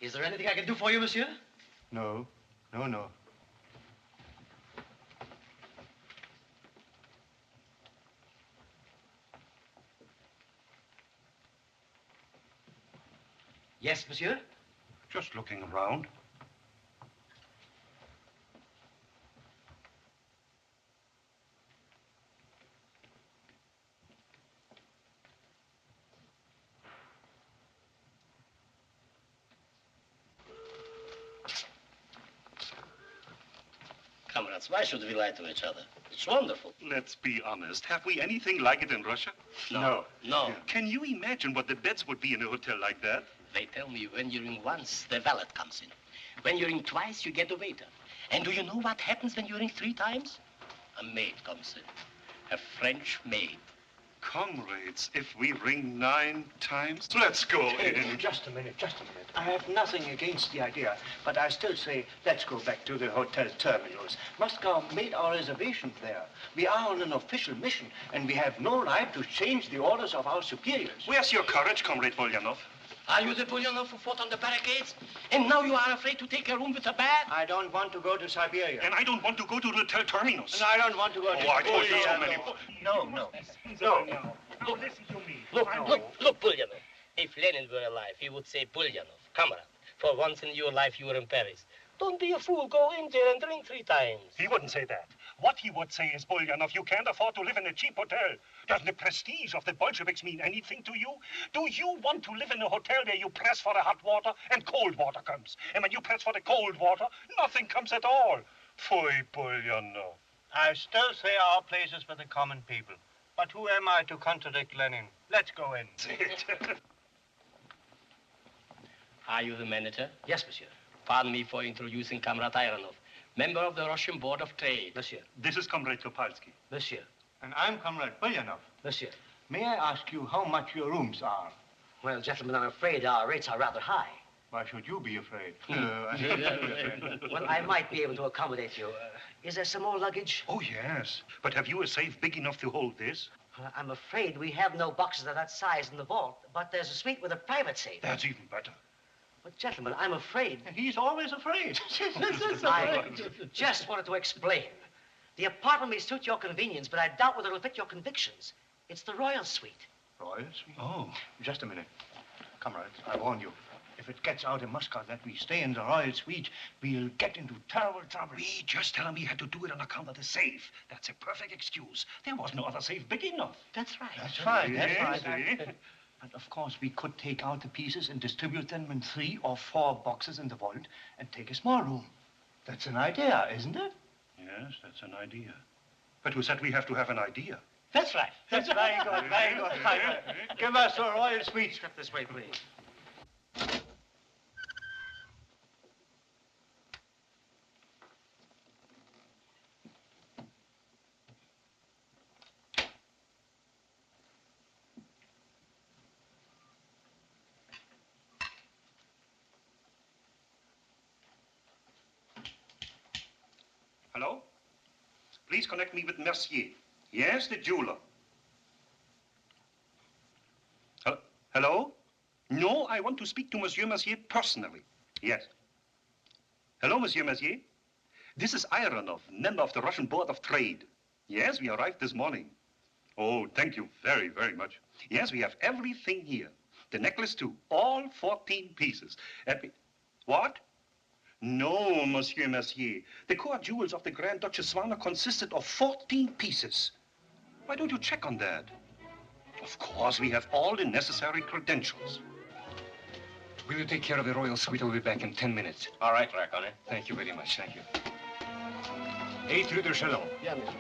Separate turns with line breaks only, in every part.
Is there anything I can do for you, monsieur?
No. No.
Yes, monsieur?
Just looking around.
Comrades, why should we lie to each other? It's wonderful.
Let's be honest. Have we anything like it in Russia?
No.
Can you imagine what the beds would be in a hotel like that?
They tell me when you ring once, the valet comes in. When you ring twice, you get a waiter. And do you know what happens when you ring 3 times? A maid comes in. A French maid.
Comrades, if we ring 9 times, let's go in.
Just a minute. I have nothing against the idea, but I still say, let's go back to the hotel terminals. Moscow made our reservations there. We are on an official mission, and we have no right to change the orders of our superiors.
Where's your courage, Comrade Bulyanov?
Are you the Bulyanov who fought on the barricades? And now you are afraid to take a room with a bed?
I don't want to go to Siberia.
And I don't want to go to the hotel terminus.
And I don't want to go to...
Oh, I told you so many...
No.
Listen to me. Look, Bulyanov. If Lenin were alive, he would say, Bulyanov, comrade, for once in your life you were in Paris. Don't be a fool. Go in there and drink 3 times.
He wouldn't say that. What he would say is, Bulyanov, you can't afford to live in a cheap hotel. Doesn't the prestige of the Bolsheviks mean anything to you? Do you want to live in a hotel where you press for the hot water and cold water comes? And when you press for the cold water, nothing comes at all. Pfui, Bulyanov.
I still say our place is for the common people. But who am I to contradict Lenin? Let's go in.
Are you the manager?
Yes, monsieur.
Pardon me for introducing Comrade Ironov, member of the Russian Board of Trade.
Monsieur.
This is Comrade Topalsky.
Monsieur.
And I'm Comrade Bulyanov.
Monsieur.
May I ask you how much your rooms are?
Well, gentlemen, I'm afraid our rates are rather high.
Why should you be afraid?
Well, I might be able to accommodate you. Is there some more luggage?
Oh, yes. But have you a safe big enough to hold this?
I'm afraid we have no boxes of that size in the vault, but there's a suite with a private safe.
That's even better.
But, gentlemen, I'm afraid...
He's always afraid.
I just wanted to explain. The apartment may suit your convenience, but I doubt whether it'll fit your convictions. It's the Royal Suite.
Royal Suite?
Oh.
Just a minute. Comrades, I warn you. If it gets out in Moscow that we stay in the Royal Suite, we'll get into terrible trouble.
We just tell him he had to do it on account of the safe. That's a perfect excuse. There was no other safe big enough.
That's right.
That's right.
Yes,
But of course, we could take out the pieces and distribute them in 3 or 4 boxes in the vault and take a small room. That's an idea, isn't it?
Yes, that's an idea. But who said we have to have an idea?
That's right. That's very good, very good. Give us a Royal Suite.
Step this way, please.
Hello? Please connect me with Mercier. Yes, the jeweler. Hello? No, I want to speak to Monsieur Mercier personally. Yes. Hello, Monsieur Mercier. This is Ironov, member of the Russian Board of Trade. Yes, we arrived this morning. Oh, thank you very, very much. Yes, we have everything here. The necklace, too. All 14 pieces. What? No, Monsieur Mercier. The core jewels of the Grand Duchess Werner consisted of 14 pieces. Why don't you check on that? Of course, we have all the necessary credentials.
Will you take care of the Royal Suite? I'll be back in 10 minutes.
All right, Rakone.
Thank you very much. Thank you. Hey, Título, shalom.
Yeah, monsieur.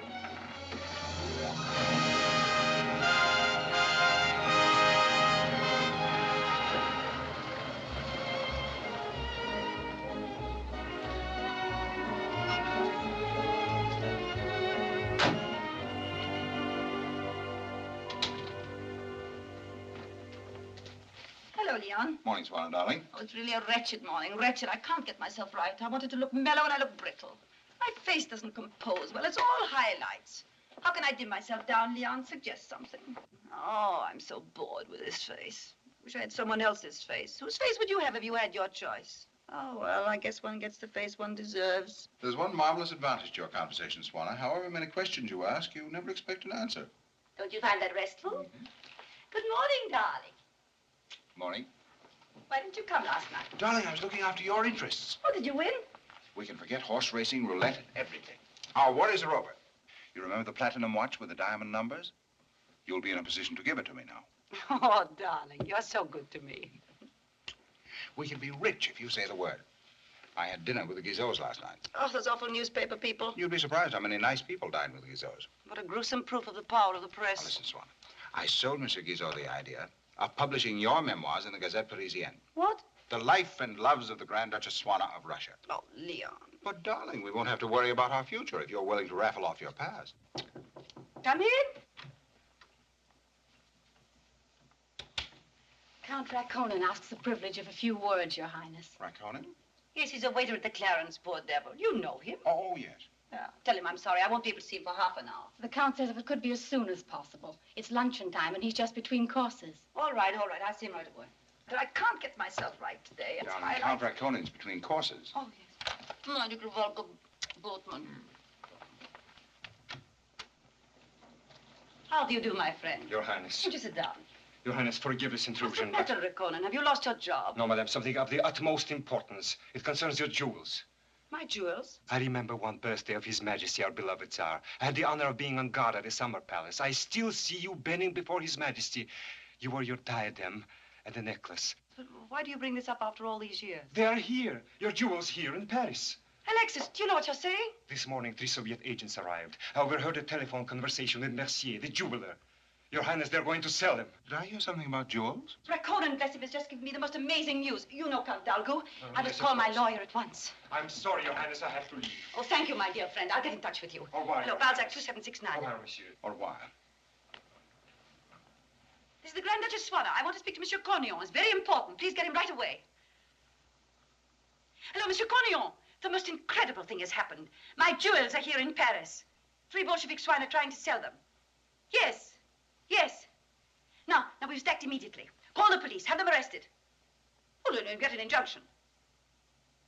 Leon.
Morning, Swan, darling.
Oh, it's really a wretched morning. Wretched. I can't get myself right. I wanted to look mellow and I look brittle. My face doesn't compose well. It's all highlights. How can I dim myself down, Leon? Suggest something. Oh, I'm so bored with this face. Wish I had someone else's face. Whose face would you have if you had your choice? Oh, well, I guess one gets the face one deserves.
There's one marvelous advantage to your conversation, Swanner. However many questions you ask, you never expect an answer.
Don't you find that restful?
Mm-hmm.
Good morning, darling.
Morning.
Why didn't you come last night?
Darling, I was looking after your interests.
Oh, did you win?
We can forget horse racing, roulette, and everything. Our worries are over. You remember the platinum watch with the diamond numbers? You'll be in a position to give it to me now.
Oh, darling, you're so good to me.
We can be rich if you say the word. I had dinner with the Guizos last night.
Oh, those awful newspaper people.
You'd be surprised how many nice people dined with the Guizos.
What a gruesome proof of the power of the press.
Now, listen, Swan. I sold Monsieur Guizot the idea of publishing your memoirs in the Gazette Parisienne.
What?
The life and loves of the Grand Duchess Swanner of Russia.
Oh, Leon.
But, darling, we won't have to worry about our future if you're willing to raffle off your past.
Come in.
Count Raconin asks the privilege of a few words, Your Highness.
Raconin?
Yes, he's a waiter at the Clarence, poor devil. You know him.
Oh, yes.
Yeah. Tell him I'm sorry. I won't be able to see him for half an hour.
The Count says if it could be as soon as possible. It's luncheon time, and he's just between courses.
All right. I'll see him right away. But I can't get myself right today. It's
Darling, Count Raconin's between courses.
Oh, yes. My little Volga boatman. How do you do, my friend?
Your Highness.
Won't you sit down?
Your Highness, forgive this intrusion,
What's the matter, Raconin? Have you lost your job?
No, madame, something of the utmost importance. It concerns your jewels.
My jewels?
I remember one birthday of His Majesty, our beloved Tsar. I had the honor of being on guard at the Summer Palace. I still see you bending before His Majesty. You wore your diadem and the necklace.
But why do you bring this up after all these years?
They are here. Your jewels here in Paris.
Alexis, do you know what you're saying?
This morning, 3 Soviet agents arrived. I overheard a telephone conversation with Mercier, the jeweler. Your Highness, they're going to sell them.
Did I hear something about jewels?
Raconin, bless him, has just given me the most amazing news. You know Count Dalgu. I must
yes,
call
of
my
course.
lawyer at once.
I'm sorry, Your Highness, I have to leave.
Oh, thank you, my dear friend. I'll get in touch with you.
Au revoir.
Hello, Balzac 2769.
Au revoir, monsieur.
Or why?
This is the Grand Duchess Swanner. I want to speak to Monsieur Cornillon. It's very important. Please get him right away. Hello, Monsieur Cornillon. The most incredible thing has happened. My jewels are here in Paris. 3 Bolshevik swine are trying to sell them. Yes. Yes. Now, we've stacked immediately. Call the police. Have them arrested. Oh, no, get an injunction.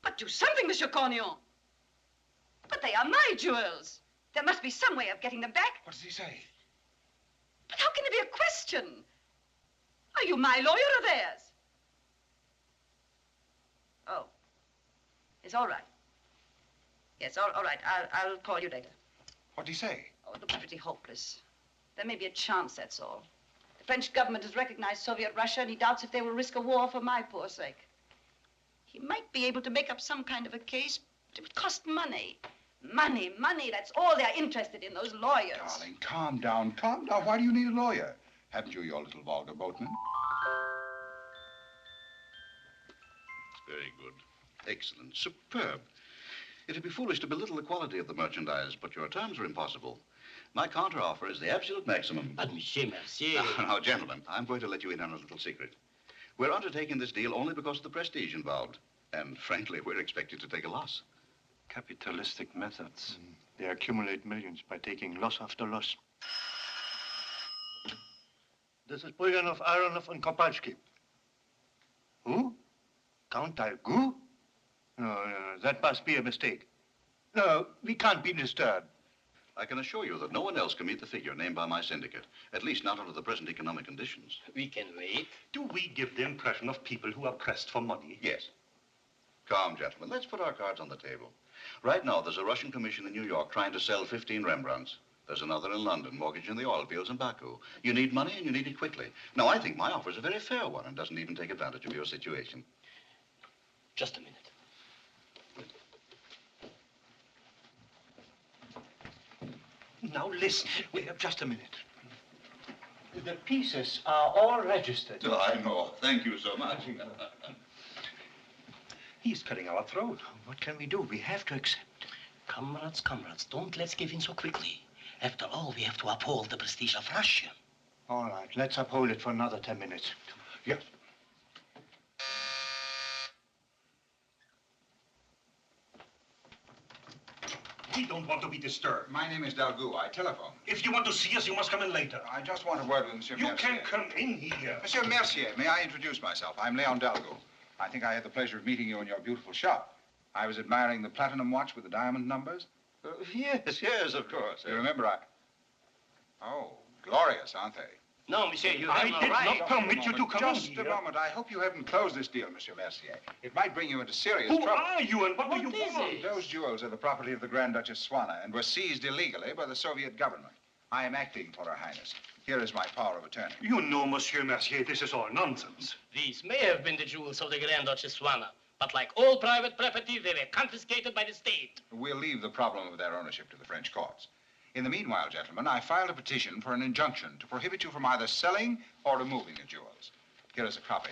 But do something, Monsieur Cornillon. But they are my jewels. There must be some way of getting them back.
What does he say?
But how can it be a question? Are you my lawyer or theirs? Oh. It's all right. Yes, all right. I'll call you later.
What did he say?
Oh, it looks pretty hopeless. There may be a chance, that's all. The French government has recognized Soviet Russia, and he doubts if they will risk a war for my poor sake. He might be able to make up some kind of a case, but it would cost money. Money. That's all they're interested in, those lawyers.
Darling, calm down. Calm down. Why do you need a lawyer? Haven't you your little Volga boatman?
Very good. Excellent. Superb. It'd be foolish to belittle the quality of the merchandise, but your terms are impossible. My counteroffer is the absolute maximum.
But, Monsieur Mercier...
Now, gentlemen, I'm going to let you in on a little secret. We're undertaking this deal only because of the prestige involved. And, frankly, we're expected to take a loss.
Capitalistic methods. They accumulate millions by taking loss after loss. This is Bulyanov, Aronov, and Kopalski. Who? Count Dalgu? No, that must be a mistake. No, we can't be disturbed.
I can assure you that no one else can meet the figure named by my syndicate, at least not under the present economic conditions.
We can wait.
Do we give the impression of people who are pressed for money?
Yes. Calm, gentlemen. Let's put our cards on the table. Right now, there's a Russian commission in New York trying to sell 15 Rembrandts. There's another in London, mortgaging the oil fields in Baku. You need money, and you need it quickly. Now, I think my offer is a very fair one and doesn't even take advantage of your situation.
Just a minute.
Now listen. Wait, just a minute. The pieces are all registered.
Oh, I know. Thank you so much.
He's cutting our throat.
What can we do? We have to accept.
Comrades, don't let's give in so quickly. After all, we have to uphold the prestige of Russia.
All right, let's uphold it for another 10 minutes.
Yeah. We don't want to be disturbed.
My name is Dalgou. I telephone.
If you want to see us, you must come in later.
I just want a word with Monsieur Mercier.
You can't come in here.
Monsieur Mercier, may I introduce myself? I'm Leon Dalgou. I think I had the pleasure of meeting you in your beautiful shop. I was admiring the platinum watch with the diamond numbers.
Yes, of course.
You remember Oh, glorious, aren't they?
No, monsieur, you
I
have no
did
right.
not permit you to come in
Just
here.
a moment. I hope you haven't closed this deal, Monsieur Mercier. It might bring you into serious
Who
trouble.
are you and what do you
is
want?
it?
Those jewels are the property of the Grand Duchess Swana and were seized illegally by the Soviet government. I am acting for Her Highness. Here is my power of attorney.
You know, Monsieur Mercier, this is all nonsense.
These may have been the jewels of the Grand Duchess Swana, but like all private property, they were confiscated by the state.
We'll leave the problem of their ownership to the French courts. In the meanwhile, gentlemen, I filed a petition for an injunction to prohibit you from either selling or removing the jewels. Here is a copy.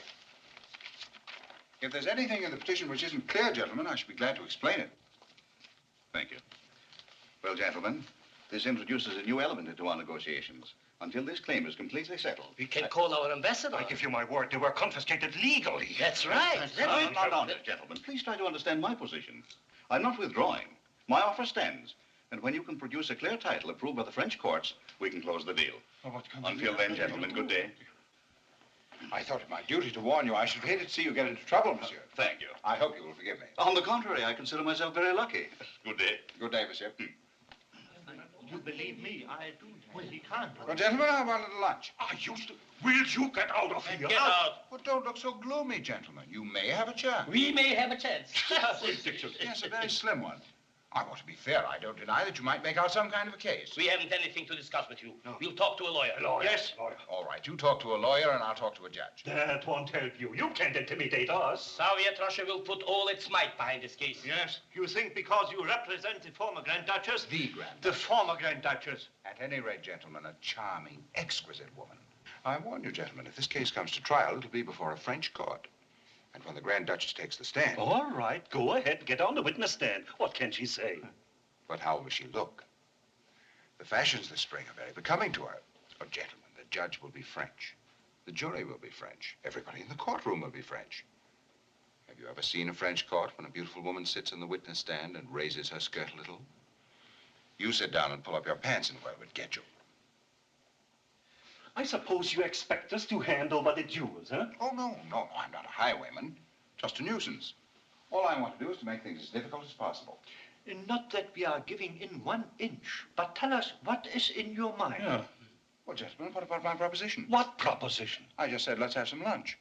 If there's anything in the petition which isn't clear, gentlemen, I should be glad to explain it.
Thank you. Well, gentlemen, this introduces a new element into our negotiations. Until this claim is completely settled.
We can call our ambassador.
I give you my word, they were confiscated legally.
That's right.
No, gentlemen, please try to understand my position. I'm not withdrawing. My offer stands. And when you can produce a clear title approved by the French courts, we can close the deal. Until then, gentlemen, good day.
I thought it my duty to warn you. I should hate to see you get into trouble, monsieur.
Thank you.
I hope you will forgive me.
On the contrary, I consider myself very lucky. Good day.
Good day, monsieur.
You believe me, I do. Well, he can't.
Well, gentlemen, how about a little lunch?
Will you get out of here?
Get out.
Well, don't look so gloomy, gentlemen. You may have a chance.
We may have a chance.
Yes, a very slim one. I want to be fair. I don't deny that you might make out some kind of a case.
We haven't anything to discuss with you. No. We'll talk to a lawyer.
Yes.
All right, you talk to a lawyer and I'll talk to a judge.
That won't help you. You can't intimidate us.
Soviet Russia will put all its might behind this case.
Yes, you think because you represent the former Grand Duchess?
The Grand
The former Grand Duchess.
At any rate, gentlemen, a charming, exquisite woman. I warn you, gentlemen, if this case comes to trial, it'll be before a French court. And when the Grand Duchess takes the stand...
All right, go ahead. Get on the witness stand. What can she say?
But how will she look? The fashions this spring are very becoming to her. Oh, gentlemen, the judge will be French. The jury will be French. Everybody in the courtroom will be French. Have you ever seen a French court when a beautiful woman sits in the witness stand and raises her skirt a little? You sit down and pull up your pants and where would get you?
I suppose you expect us to hand over the jewels, huh?
Oh, no, I'm not a highwayman. Just a nuisance. All I want to do is to make things as difficult as possible.
Not that we are giving in 1 inch, but tell us what is in your mind.
Yeah.
Well, gentlemen, what about my proposition?
What proposition?
I just said, let's have some lunch.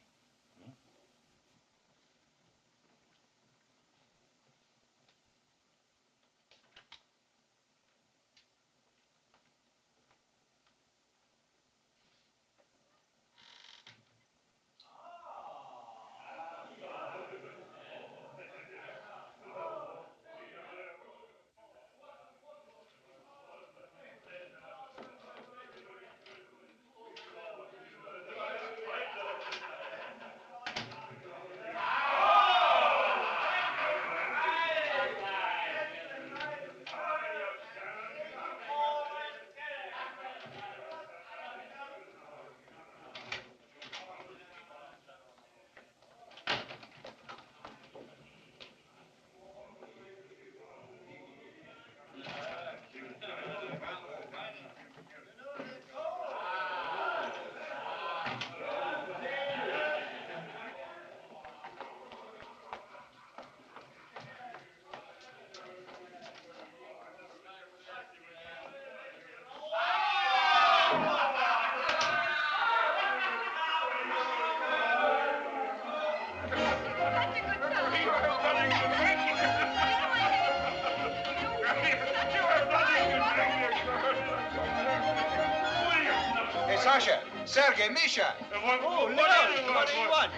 Sergei, Misha!
Oh, Leon, what do you want?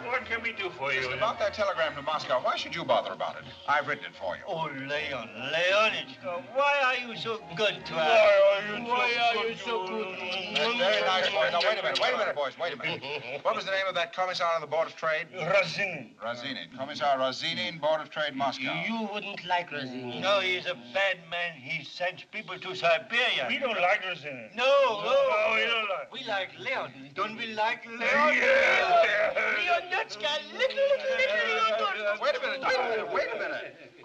What can we do for you?
Just about that telegram to Moscow. Why should you bother about it? I've written it for you.
Oh, Leonechka, why are you so good to us?
Why are you so good?
That's very nice, boy. Now, wait a minute, boys, wait a minute. What was the name of that commissar on the Board of Trade?
Razinin.
Commissar Razinin, Board of Trade, Moscow.
You wouldn't like Razinin.
No, he's a bad man. He sends people to Siberia.
We don't like Razinin.
No,
we don't like.
We like Leon. Don't we like Leon?
Ninotchka, little Leon.
Wait a minute.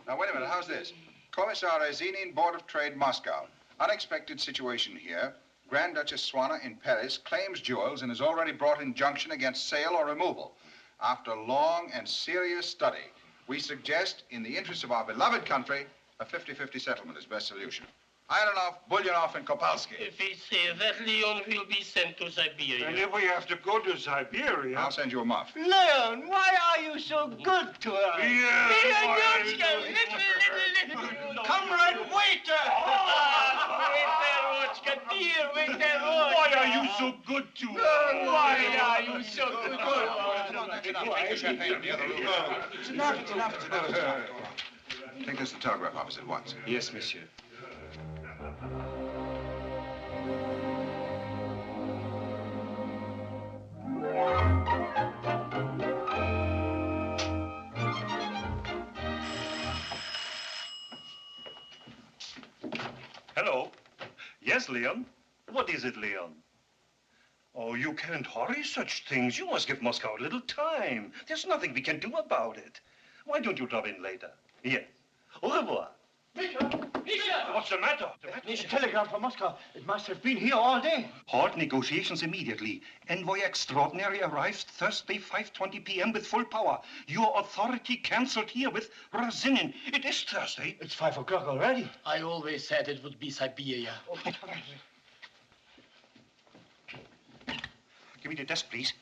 Now, wait a minute. How's this? Commissar Rezinin, Board of Trade, Moscow. Unexpected situation here. Grand Duchess Swana in Paris claims jewels and has already brought injunction against sale or removal. After long and serious study, we suggest, in the interest of our beloved country, a 50-50 settlement is best solution. Ironov, Bulyanov, and Kopalsky.
If we say that, Leon will be sent to Siberia.
And if we have to go to Siberia...
I'll send you a muff.
Leon, why are you so good to us?
Ninotchka, little.
Comrade waiter!
Waiter, dear waiter.
Why are you so good to us?
Why are you so good?
It's enough. Take this to the telegraph office at once.
Yes, monsieur.
Hello. Yes, Leon. What is it, Leon? Oh, you can't hurry such things. You must give Moscow a little time. There's nothing we can do about it. Why don't you drop in later? Yes. Au revoir. What's the matter?
A telegram from Moscow. It must have been here all day.
Halt negotiations immediately. Envoy extraordinary arrives Thursday, 5:20 p.m. with full power. Your authority cancelled here with Rezinin. It is Thursday.
It's 5 o'clock already.
I always said it would be Siberia.
Give me the desk, please.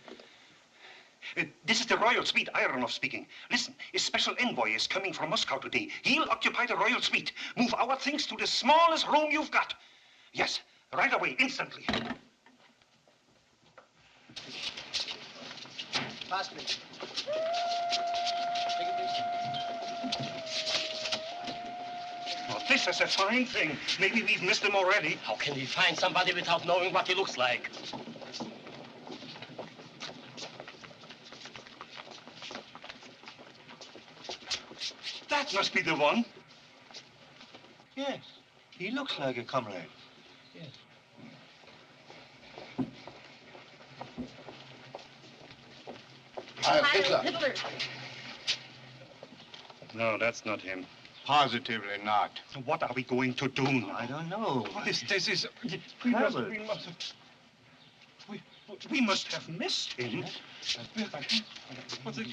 This is the royal suite, Ironov speaking. Listen, a special envoy is coming from Moscow today. He'll occupy the royal suite. Move our things to the smallest room you've got. Yes, right away, instantly.
Pass, please.
Oh, this is a fine thing. Maybe we've missed him already.
How can we find somebody without knowing what he looks like?
That must be the one.
Yes, he looks like a comrade.
Yes.
Hitler.
No, that's not him.
Positively not.
What are we going to do now?
I don't know.
This is...
Terrible.
We must have missed him. What's it?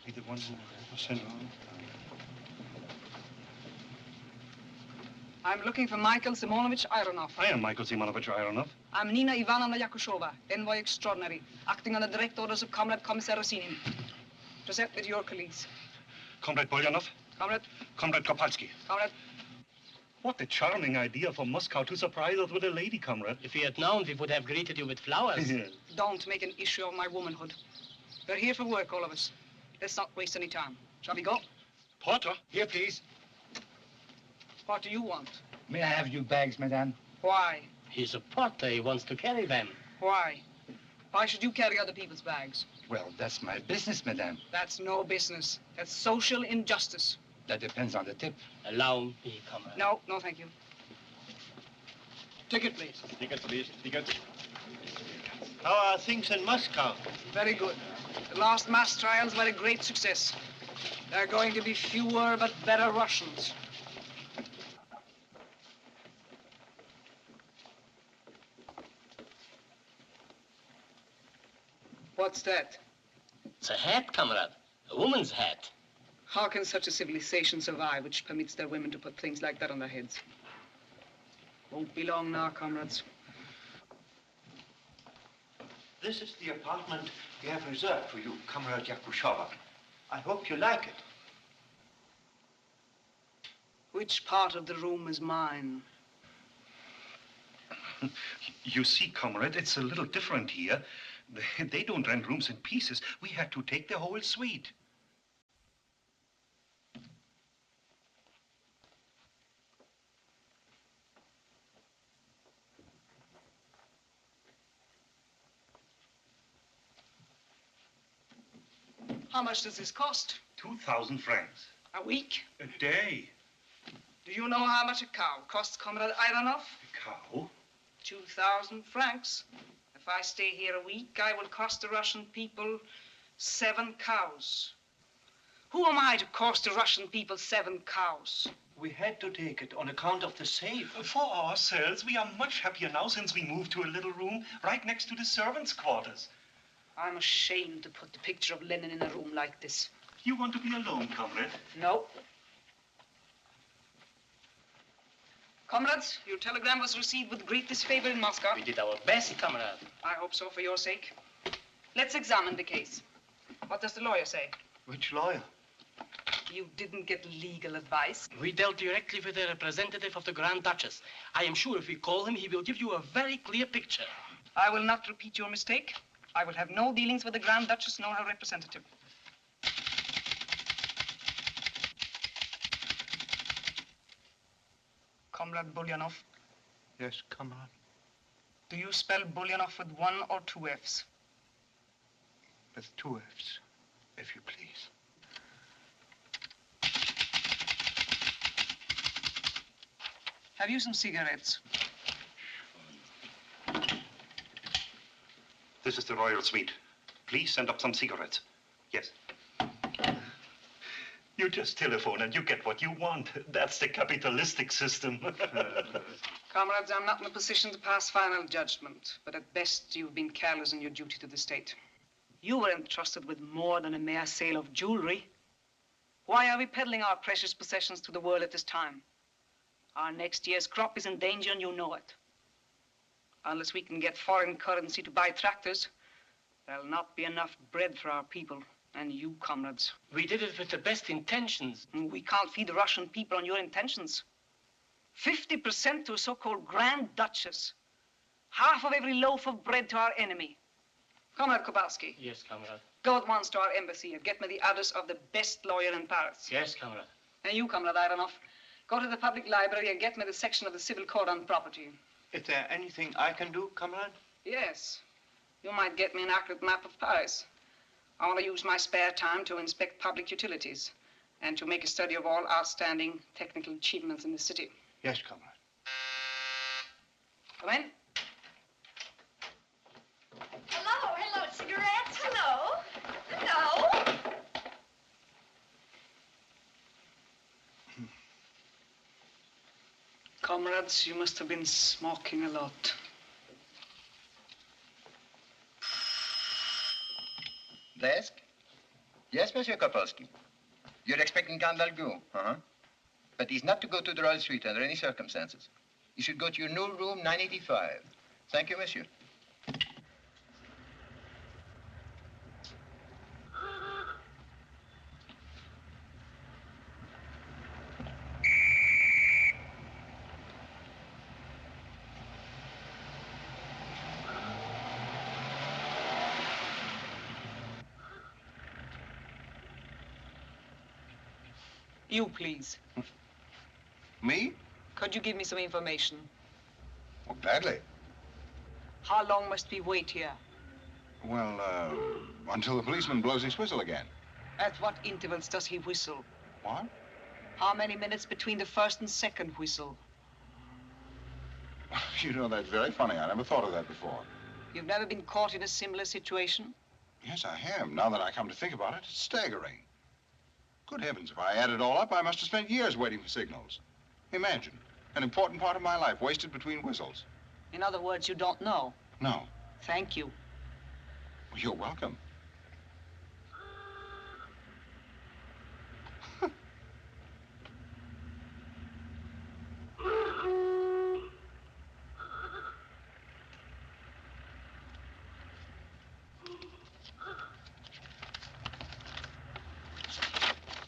Be the one who sent on.
I'm looking for Michael Simonovich Ironov.
I am Michael Simonovich Ironov.
I'm Nina Ivanovna Yakushova, envoy extraordinary, acting on the direct orders of Comrade Commissar Rezinin. Present with your colleagues.
Comrade Bulyanov.
Comrade.
Comrade Kopalsky.
Comrade.
What a charming idea for Moscow to surprise us with a lady, comrade.
If we had known, we would have greeted you with flowers.
Yes.
Don't make an issue of my womanhood. We're here for work, all of us. Let's not waste any time. Shall we go?
Porter.
Here, please.
What do you want?
May I have your bags, madame?
Why?
He's a porter. He wants to carry them.
Why? Why should you carry other people's bags?
Well, that's my business, madame.
That's no business. That's social injustice.
That depends on the tip.
Allow me, comrade.
No, no, thank you.
Ticket, please.
Ticket, please. Ticket.
How are things in Moscow?
Very good. The last mass trials were a great success. There are going to be fewer but better Russians. What's that?
It's a hat, comrade. A woman's hat.
How can such a civilization survive which permits their women to put things like that on their heads? Won't be long now, comrades.
This is the apartment we have reserved for you, Comrade Yakushova. I hope you like it.
Which part of the room is mine?
You see, comrade, it's a little different here. They don't rent rooms in pieces. We had to take the whole suite.
How much does this cost?
2,000 francs.
A week?
A day.
Do you know how much a cow costs, Comrade Ironov?
A cow?
2,000 francs. If I stay here a week, I will cost the Russian people 7 cows. Who am I to cost the Russian people 7 cows?
We had to take it on account of the safe.
For ourselves, we are much happier now since we moved to a little room right next to the servants' quarters.
I'm ashamed to put the picture of Lenin in a room like this.
You want to be alone, comrade?
No. Comrades, your telegram was received with great disfavor in Moscow.
We did our best, comrade.
I hope so, for your sake. Let's examine the case. What does the lawyer say?
Which lawyer?
You didn't get legal advice.
We dealt directly with the representative of the Grand Duchess. I am sure if we call him, he will give you a very clear picture.
I will not repeat your mistake. I will have no dealings with the Grand Duchess nor her representative. Comrade Bulyanov.
Yes, comrade.
Do you spell Bulyanov with 1 or 2 F's?
With 2 F's, if you please.
Have you some cigarettes?
This is the royal suite. Please send up some cigarettes. Yes. You just telephone and you get what you want. That's the capitalistic system.
Comrades, I'm not in a position to pass final judgment, but at best you've been careless in your duty to the state. You were entrusted with more than a mere sale of jewelry. Why are we peddling our precious possessions to the world at this time? Our next year's crop is in danger and you know it. Unless we can get foreign currency to buy tractors, there'll not be enough bread for our people and you, comrades.
We did it with the best intentions.
We can't feed the Russian people on your intentions. 50% to a so-called Grand Duchess. Half of every loaf of bread to our enemy. Comrade Kowalski.
Yes, comrade.
Go at once to our embassy and get me the address of the best lawyer in Paris.
Yes, comrade.
And you, Comrade Ivanov, go to the public library and get me the section of the Civil Code on property.
Is there anything I can do, comrade?
Yes. You might get me an accurate map of Paris. I want to use my spare time to inspect public utilities and to make a study of all outstanding technical achievements in the city.
Yes, comrade.
Come in.
Hello, cigarettes. Hello.
Comrades, you must have been smoking a lot.
Desk? Yes, Monsieur Kopolsky. You're expecting Count Valgoux, But he's not to go to the Royal Suite under any circumstances. You should go to your new room, 985. Thank you, monsieur.
You, please.
Me?
Could you give me some information?
Well, gladly.
How long must we wait here?
Well, until the policeman blows his whistle again.
At what intervals does he whistle?
What?
How many minutes between the first and second whistle?
You know, that's very funny. I never thought of that before.
You've never been caught in a similar situation?
Yes, I have. Now that I come to think about it, it's staggering. Good heavens, if I add it all up, I must have spent years waiting for signals. Imagine, an important part of my life wasted between whistles.
In other words, you don't know?
No.
Thank you.
Well, you're welcome.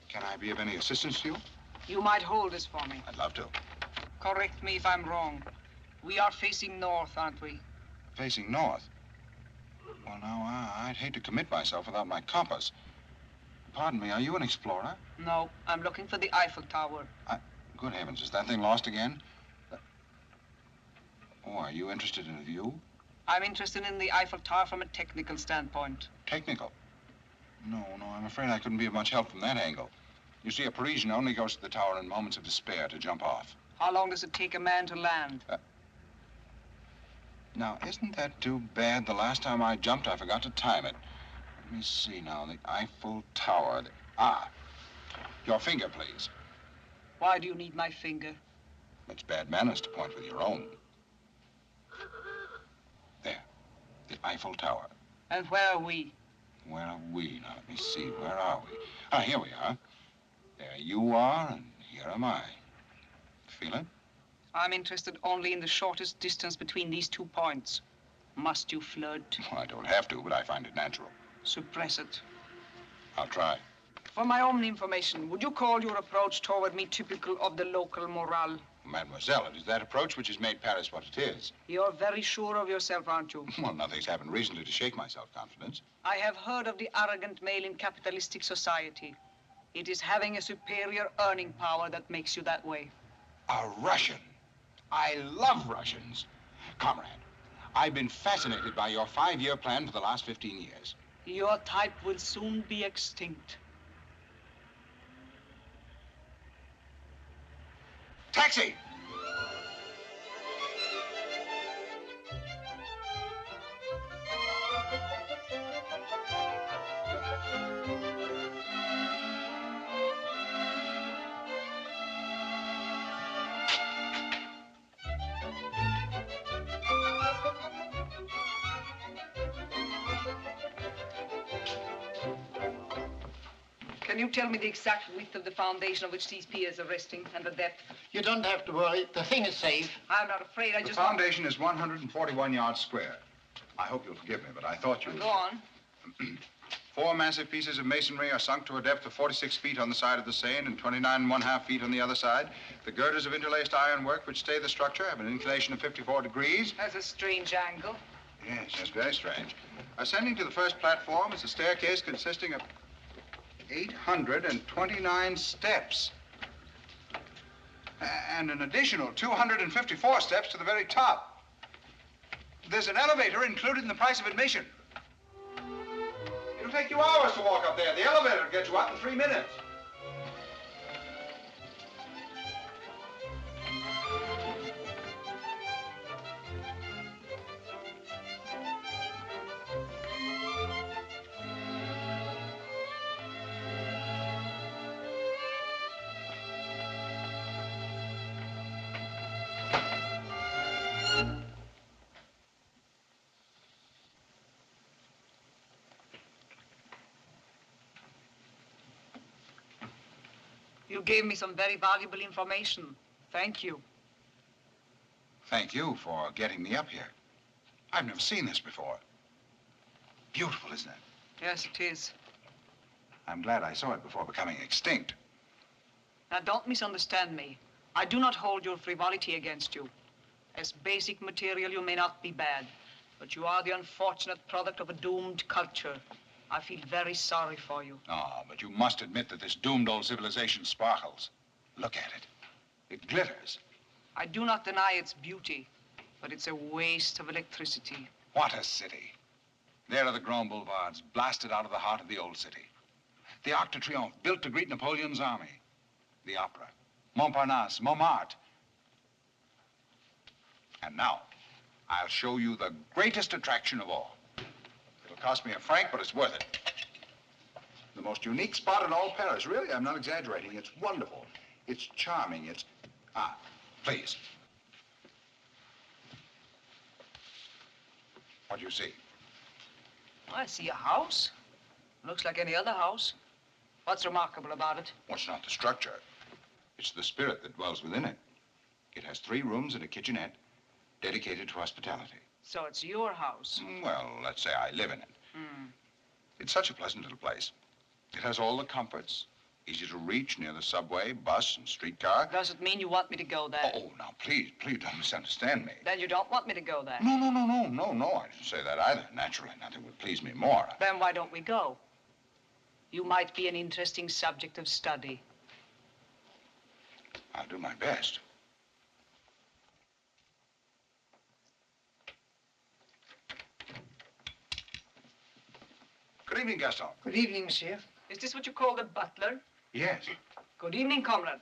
Can I be of any assistance to you?
You might hold this for me.
I'd love to.
Correct me if I'm wrong. We are facing north, aren't we?
Facing north? Well, now, I'd hate to commit myself without my compass. Pardon me, are you an explorer?
No, I'm looking for the Eiffel Tower.
Good heavens, is that thing lost again? Oh, are you interested in a view?
I'm interested in the Eiffel Tower from a technical standpoint.
Technical? No, I'm afraid I couldn't be of much help from that angle. You see, a Parisian only goes to the tower in moments of despair to jump off.
How long does it take a man to land?
Now, isn't that too bad? The last time I jumped, I forgot to time it. Let me see now, the Eiffel Tower. Your finger, please.
Why do you need my finger?
It's bad manners to point with your own. There. The Eiffel Tower.
And where are we?
Where are we? Now, let me see. Where are we? Ah, here we are. There you are, and here am I. Feel it?
I'm interested only in the shortest distance between these 2 points. Must you flirt?
Well, I don't have to, but I find it natural.
Suppress it.
I'll try.
For my own information, would you call your approach toward me typical of the local morale?
Mademoiselle, it is that approach which has made Paris what it is.
You're very sure of yourself, aren't you?
Well, nothing's happened recently to shake my self-confidence.
I have heard of the arrogant male in capitalistic society. It is having a superior earning power that makes you that way.
A Russian. I love Russians. Comrade, I've been fascinated by your 5-year plan for the last 15 years.
Your type will soon be extinct.
Taxi!
Can you tell me the exact width of the foundation on which these piers are resting and the depth?
You don't have to worry. The thing is safe.
I'm not afraid.
The foundation is 141 yards square. I hope you'll forgive me, but I thought you...
Go on.
4 massive pieces of masonry are sunk to a depth of 46 feet on the side of the Seine and 29½ feet on the other side. The girders of interlaced ironwork which stay the structure have an inclination of 54 degrees.
That's a strange angle.
Yes, that's very strange. Ascending to the first platform is a staircase consisting of 829 steps. And an additional 254 steps to the very top. There's an elevator included in the price of admission. It'll take you hours to walk up there. The elevator will get you up in 3 minutes.
You gave me some very valuable information. Thank you.
Thank you for getting me up here. I've never seen this before. Beautiful, isn't it?
Yes, it is.
I'm glad I saw it before becoming extinct.
Now, don't misunderstand me. I do not hold your frivolity against you. As basic material, you may not be bad, but you are the unfortunate product of a doomed culture. I feel very sorry for you.
Oh, but you must admit that this doomed old civilization sparkles. Look at it. It glitters.
I do not deny its beauty, but it's a waste of electricity.
What a city. There are the Grand Boulevards, blasted out of the heart of the old city. The Arc de Triomphe, built to greet Napoleon's army. The Opera, Montparnasse, Montmartre. And now, I'll show you the greatest attraction of all. It'll cost me a franc, but it's worth it. The most unique spot in all Paris. Really, I'm not exaggerating. It's wonderful. It's charming. It's... Ah, please. What do you see?
I see a house. Looks like any other house. What's remarkable about it?
Well, it's not the structure. It's the spirit that dwells within it. It has 3 rooms and a kitchenette dedicated to hospitality.
So it's your house?
Well, let's say I live in it. It's such a pleasant little place. It has all the comforts, easy to reach near the subway, bus, and streetcar.
Does it mean you want me to go there?
Oh, now, please don't misunderstand me.
Then you don't want me to go there?
No, I didn't say that either. Naturally, nothing would please me more.
Then why don't we go? You might be an interesting subject of study.
I'll do my best. Good evening, Gaston.
Good evening, monsieur.
Is this what you call the butler?
Yes.
Good evening, comrade.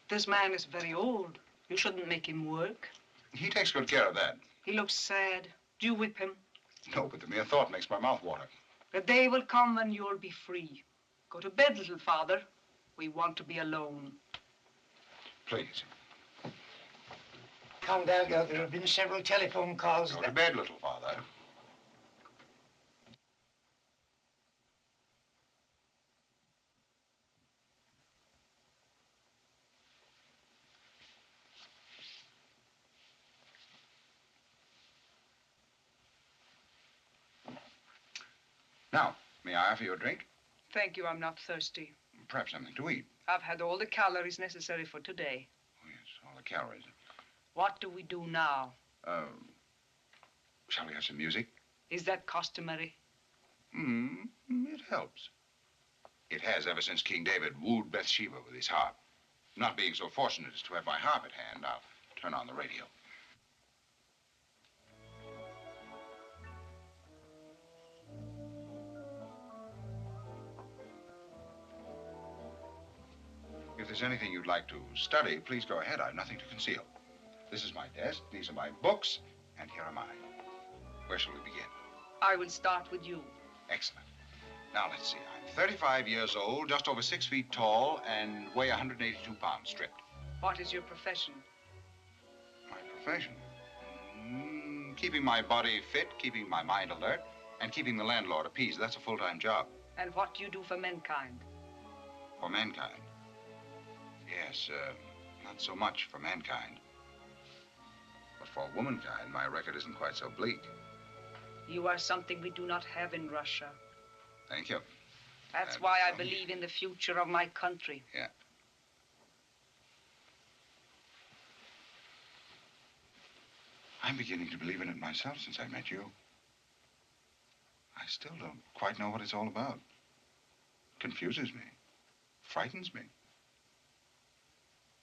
This man is very old. You shouldn't make him work.
He takes good care of that.
He looks sad. Do you whip him?
No, but the mere thought makes my mouth water.
The day will come when you'll be free. Go to bed, little father. We want to be alone.
Please.
Come down, girl. There have been several telephone calls.
Go to bed, little father. Now, may I offer you a drink?
Thank you, I'm not thirsty.
Perhaps something to eat.
I've had all the calories necessary for today.
Oh, yes, all the calories.
What do we do now?
Shall we have some music?
Is that customary?
It helps. It has ever since King David wooed Bathsheba with his harp. Not being so fortunate as to have my harp at hand, I'll turn on the radio. If there's anything you'd like to study, please go ahead. I've nothing to conceal. This is my desk, these are my books, and here am I. Where shall we begin?
I will start with you.
Excellent. Now, let's see. I'm 35 years old, just over 6 feet tall, and weigh 182 pounds stripped.
What is your profession?
My profession? Keeping my body fit, keeping my mind alert, and keeping the landlord appeased. That's a full-time job.
And what do you do for mankind?
For mankind? Yes, not so much for mankind. But for womankind, my record isn't quite so bleak.
You are something we do not have in Russia.
Thank you.
That's why I believe in the future of my country.
Yeah. I'm beginning to believe in it myself since I met you. I still don't quite know what it's all about. Confuses me. Frightens me.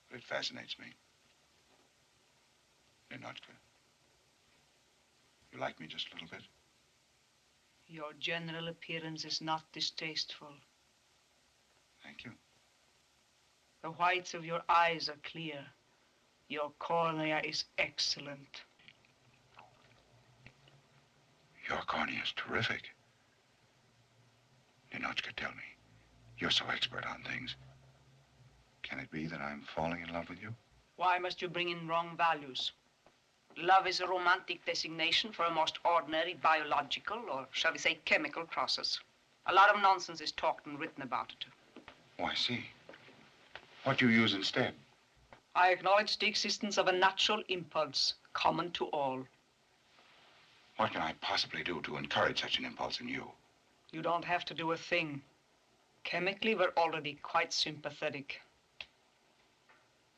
But it fascinates me. Ninotchka, you like me just a little bit?
Your general appearance is not distasteful.
Thank you.
The whites of your eyes are clear. Your cornea is excellent.
Your cornea is terrific. Ninotchka, tell me, you're so expert on things. Can it be that I'm falling in love with you?
Why must you bring in wrong values? Love is a romantic designation for a most ordinary biological, or shall we say chemical process. A lot of nonsense is talked and written about it.
Oh, I see. What do you use instead?
I acknowledge the existence of a natural impulse, common to all.
What can I possibly do to encourage such an impulse in you?
You don't have to do a thing. Chemically, we're already quite sympathetic.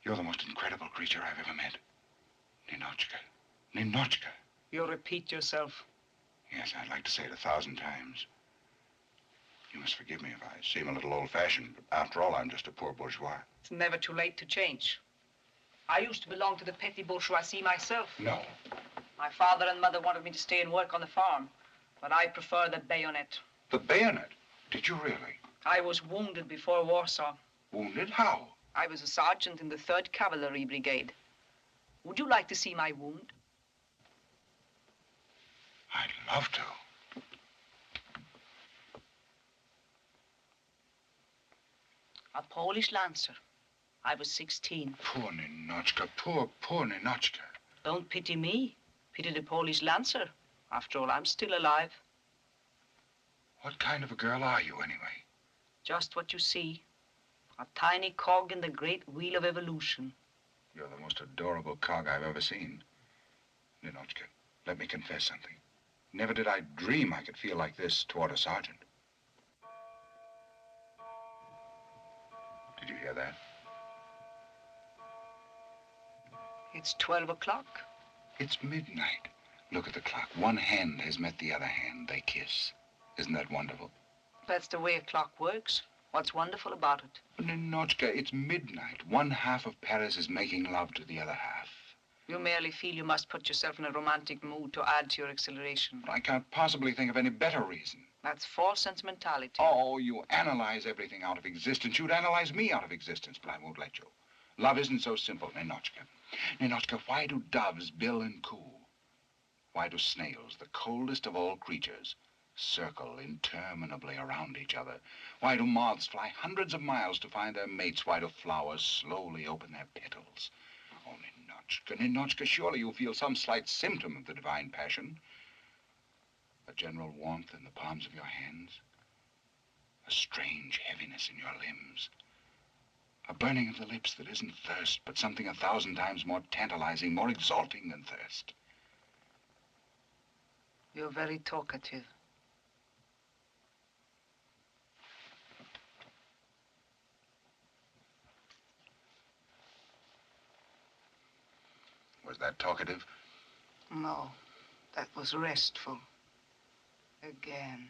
You're the most incredible creature I've ever met. Ninotchka. Ninotchka.
You repeat yourself.
Yes, I'd like to say it 1,000 times. You must forgive me if I seem a little old-fashioned, but after all, I'm just a poor bourgeois.
It's never too late to change. I used to belong to the petty bourgeoisie myself.
No.
My father and mother wanted me to stay and work on the farm, but I prefer the bayonet.
The bayonet? Did you really?
I was wounded before Warsaw.
Wounded? How?
I was a sergeant in the 3rd Cavalry Brigade. Would you like to see my wound?
I'd love to.
A Polish lancer. I was 16.
Poor Ninotchka, poor Ninotchka.
Don't pity me. Pity the Polish lancer. After all, I'm still alive.
What kind of a girl are you, anyway?
Just what you see. A tiny cog in the great wheel of evolution.
You're the most adorable cog I've ever seen. Ninotchka, let me confess something. Never did I dream I could feel like this toward a sergeant. Did you hear that?
It's 12 o'clock.
It's midnight. Look at the clock. One hand has met the other hand. They kiss. Isn't that wonderful?
That's the way a clock works. What's wonderful about it?
But Ninotchka, it's midnight. One half of Paris is making love to the other half.
You merely feel you must put yourself in a romantic mood to add to your exhilaration.
I can't possibly think of any better reason.
That's false sentimentality.
Oh, you analyze everything out of existence. You'd analyze me out of existence, but I won't let you. Love isn't so simple, Ninotchka. Ninotchka, why do doves bill and coo? Why do snails, the coldest of all creatures, circle interminably around each other? Why do moths fly hundreds of miles to find their mates? Why do flowers slowly open their petals? Oh, Ninotchka, Ninotchka, surely you feel some slight symptom of the divine passion. A general warmth in the palms of your hands. A strange heaviness in your limbs. A burning of the lips that isn't thirst, but something 1,000 times more tantalizing, more exalting than thirst.
You're very talkative.
Was that talkative?
No, that was restful. Again.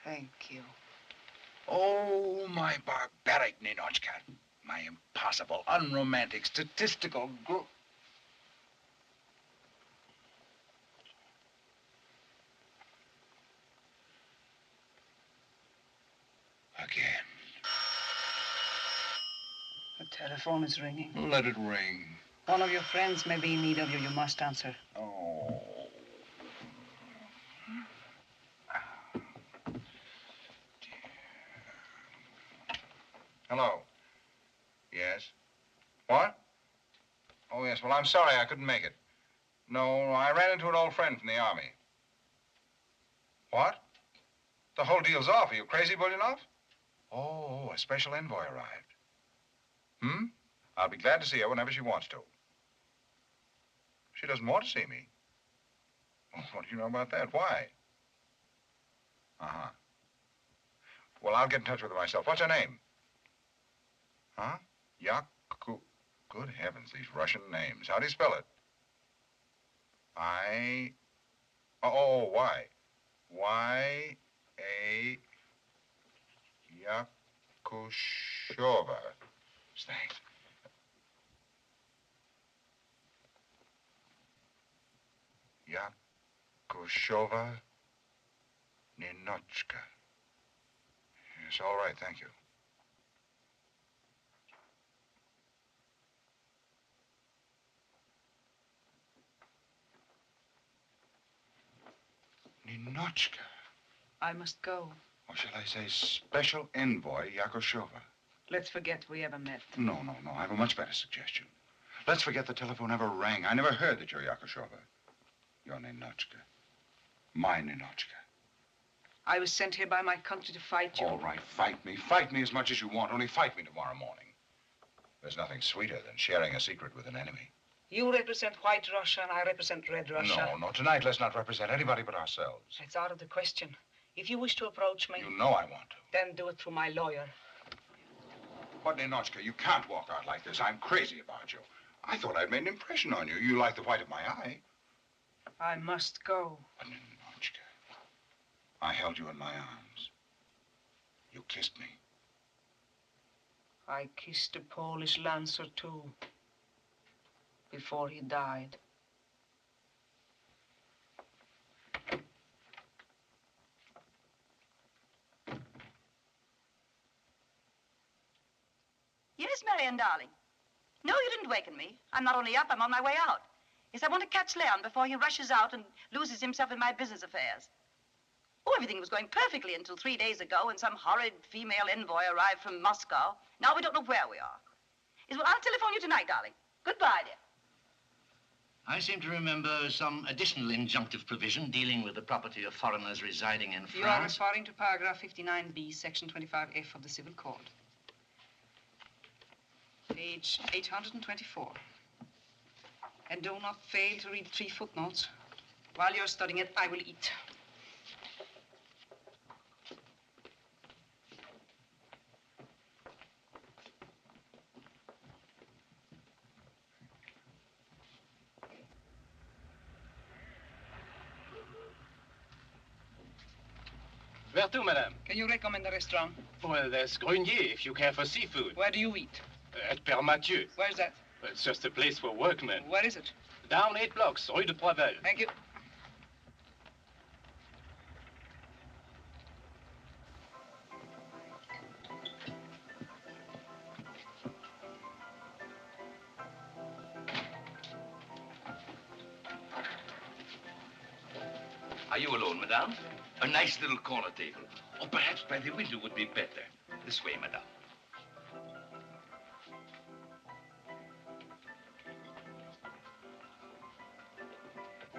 Thank you.
Oh, my barbaric Ninotchka. My impossible, unromantic, statistical Again.
The telephone is ringing.
Let it ring.
One of your friends may be in need of you. You must answer.
Oh. Hello. Yes? What? Oh, yes. Well, I'm sorry I couldn't make it. No, I ran into an old friend from the Army. What? The whole deal's off. Are you crazy, Bullyanov? Oh, a special envoy arrived. Hmm? I'll be glad to see her whenever she wants to. She doesn't want to see me. Well, what do you know about that? Why? Uh-huh. Well, I'll get in touch with her myself. What's her name? Huh? Yaku... Good heavens, these Russian names. How do you spell it? Oh, why? Y-A... Yakushova. Thanks. Yakushova Ninotchka. Yes, all right, thank you. Ninotchka.
I must go.
Or shall I say special envoy Yakushova?
Let's forget we ever met.
No. I have a much better suggestion. Let's forget the telephone ever rang. I never heard that you're Yakushova. You're Ninotchka. My Ninotchka.
I was sent here by my country to fight you.
All right, fight me. Fight me as much as you want. Only fight me tomorrow morning. There's nothing sweeter than sharing a secret with an enemy.
You represent White Russia and I represent Red Russia.
No. Tonight, let's not represent anybody but ourselves.
It's out of the question. If you wish to approach me...
You know I want to.
Then do it through my lawyer.
But, Ninotchka, you can't walk out like this. I'm crazy about you. I thought I'd made an impression on you. You like the white of my eye.
I must go.
But, Ninotchka, I held you in my arms. You kissed me.
I kissed a Polish lancer, too, before he died.
Yes, Marianne, darling. No, you didn't waken me. I'm not only up, I'm on my way out. Yes, I want to catch Leon before he rushes out and loses himself in my business affairs. Oh, everything was going perfectly until 3 days ago when some horrid female envoy arrived from Moscow. Now we don't know where we are. Yes, well, I'll telephone you tonight, darling. Goodbye, dear.
I seem to remember some additional injunctive provision dealing with the property of foreigners residing in France.
You are referring to paragraph 59B, section 25F of the Civil Code. Page 824. And do not fail to read 3 footnotes. While you're studying it, I will eat.
Where to, madame?
Can you recommend a restaurant?
Well, there's Grenier, if you care for seafood.
Where do you eat?
At Père Mathieu.
Where's that?
Well, it's just a place for workmen.
Where is it?
Down 8 blocks, Rue de Poivel.
Thank you.
Are you alone, madame? A nice little corner table. Or perhaps by the window would be better. This way, madame.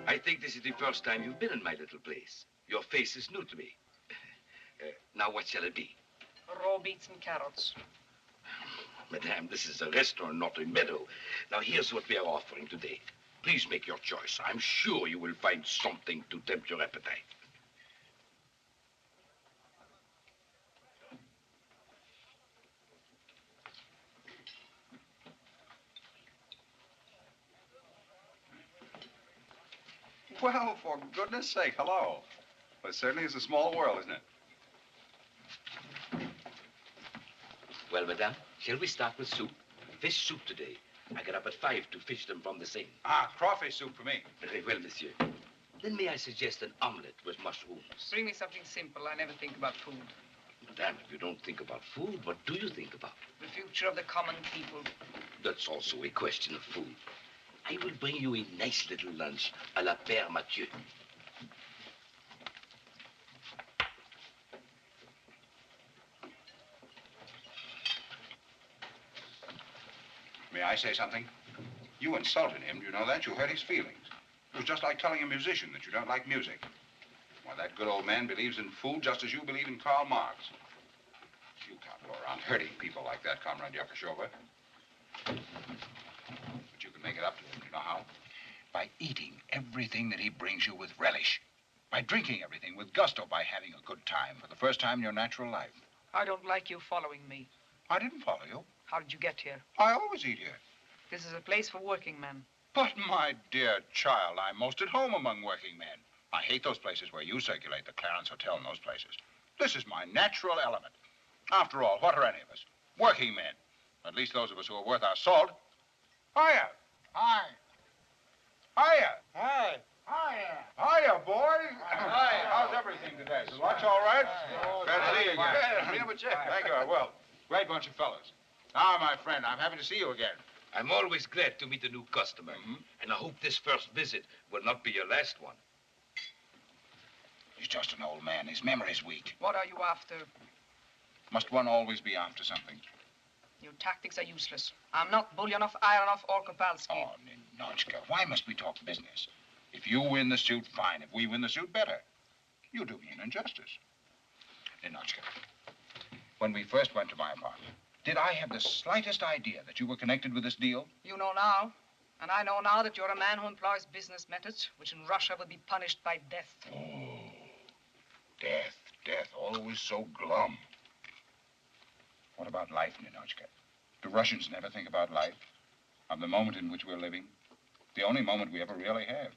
I think this is the first time you've been in my little place. Your face is new to me. Now, what shall it be?
Raw beets and carrots.
Madame, this is a restaurant, not a meadow. Now, here's what we are offering today. Please make your choice. I'm sure you will find something to tempt your appetite.
Well, for goodness sake, hello. Well, it certainly is a small world, isn't it?
Well, madame, shall we start with soup? Fish soup today. I get up at 5 to fish them from the Seine.
Ah, crawfish soup for me.
Very well, monsieur. Then may I suggest an omelette with mushrooms?
Bring me something simple. I never think about food.
Madame, if you don't think about food, what do you think about?
The future of the common people.
That's also a question of food. I will bring you a nice little lunch à la Père Mathieu.
May I say something? You insulted him, do you know that? You hurt his feelings. It was just like telling a musician that you don't like music. Well, that good old man believes in food just as you believe in Karl Marx. You can't go around hurting people like that, Comrade Yakashova. But you can make it up to him, you know how? By eating everything that he brings you with relish. By drinking everything with gusto. By having a good time for the first time in your natural life.
I don't like you following me.
I didn't follow you.
How did you get here?
I always eat here.
This is a place for working men.
But, my dear child, I'm most at home among working men. I hate those places where you circulate, the Clarence Hotel and those places. This is my natural element. After all, what are any of us? Working men. At least those of us who are worth our salt. Hiya. Hi. Hiya. Hi. Hiya. Hiya, boys. Hi. How's everything today? Is the lunch all right? Glad to see you again. Thank you. Well, great bunch of fellas. Now, my friend, I'm happy to see you again.
I'm always glad to meet a new customer. And I hope this first visit will not be your last one.
He's just an old man. His memory's weak.
What are you after?
Must one always be after something?
Your tactics are useless. I'm not Bulyanov, Ironov, or Kopalsky.
Oh, Ninotchka, why must we talk business? If you win the suit, fine. If we win the suit, better. You do me an injustice. Ninotchka, when we first went to my apartment, did I have the slightest idea that you were connected with this deal?
You know now. And I know now that you're a man who employs business methods, which in Russia would be punished by death.
Oh, death, always so glum. What about life, Ninotchka? Do Russians never think about life? Of the moment in which we're living? The only moment we ever really have.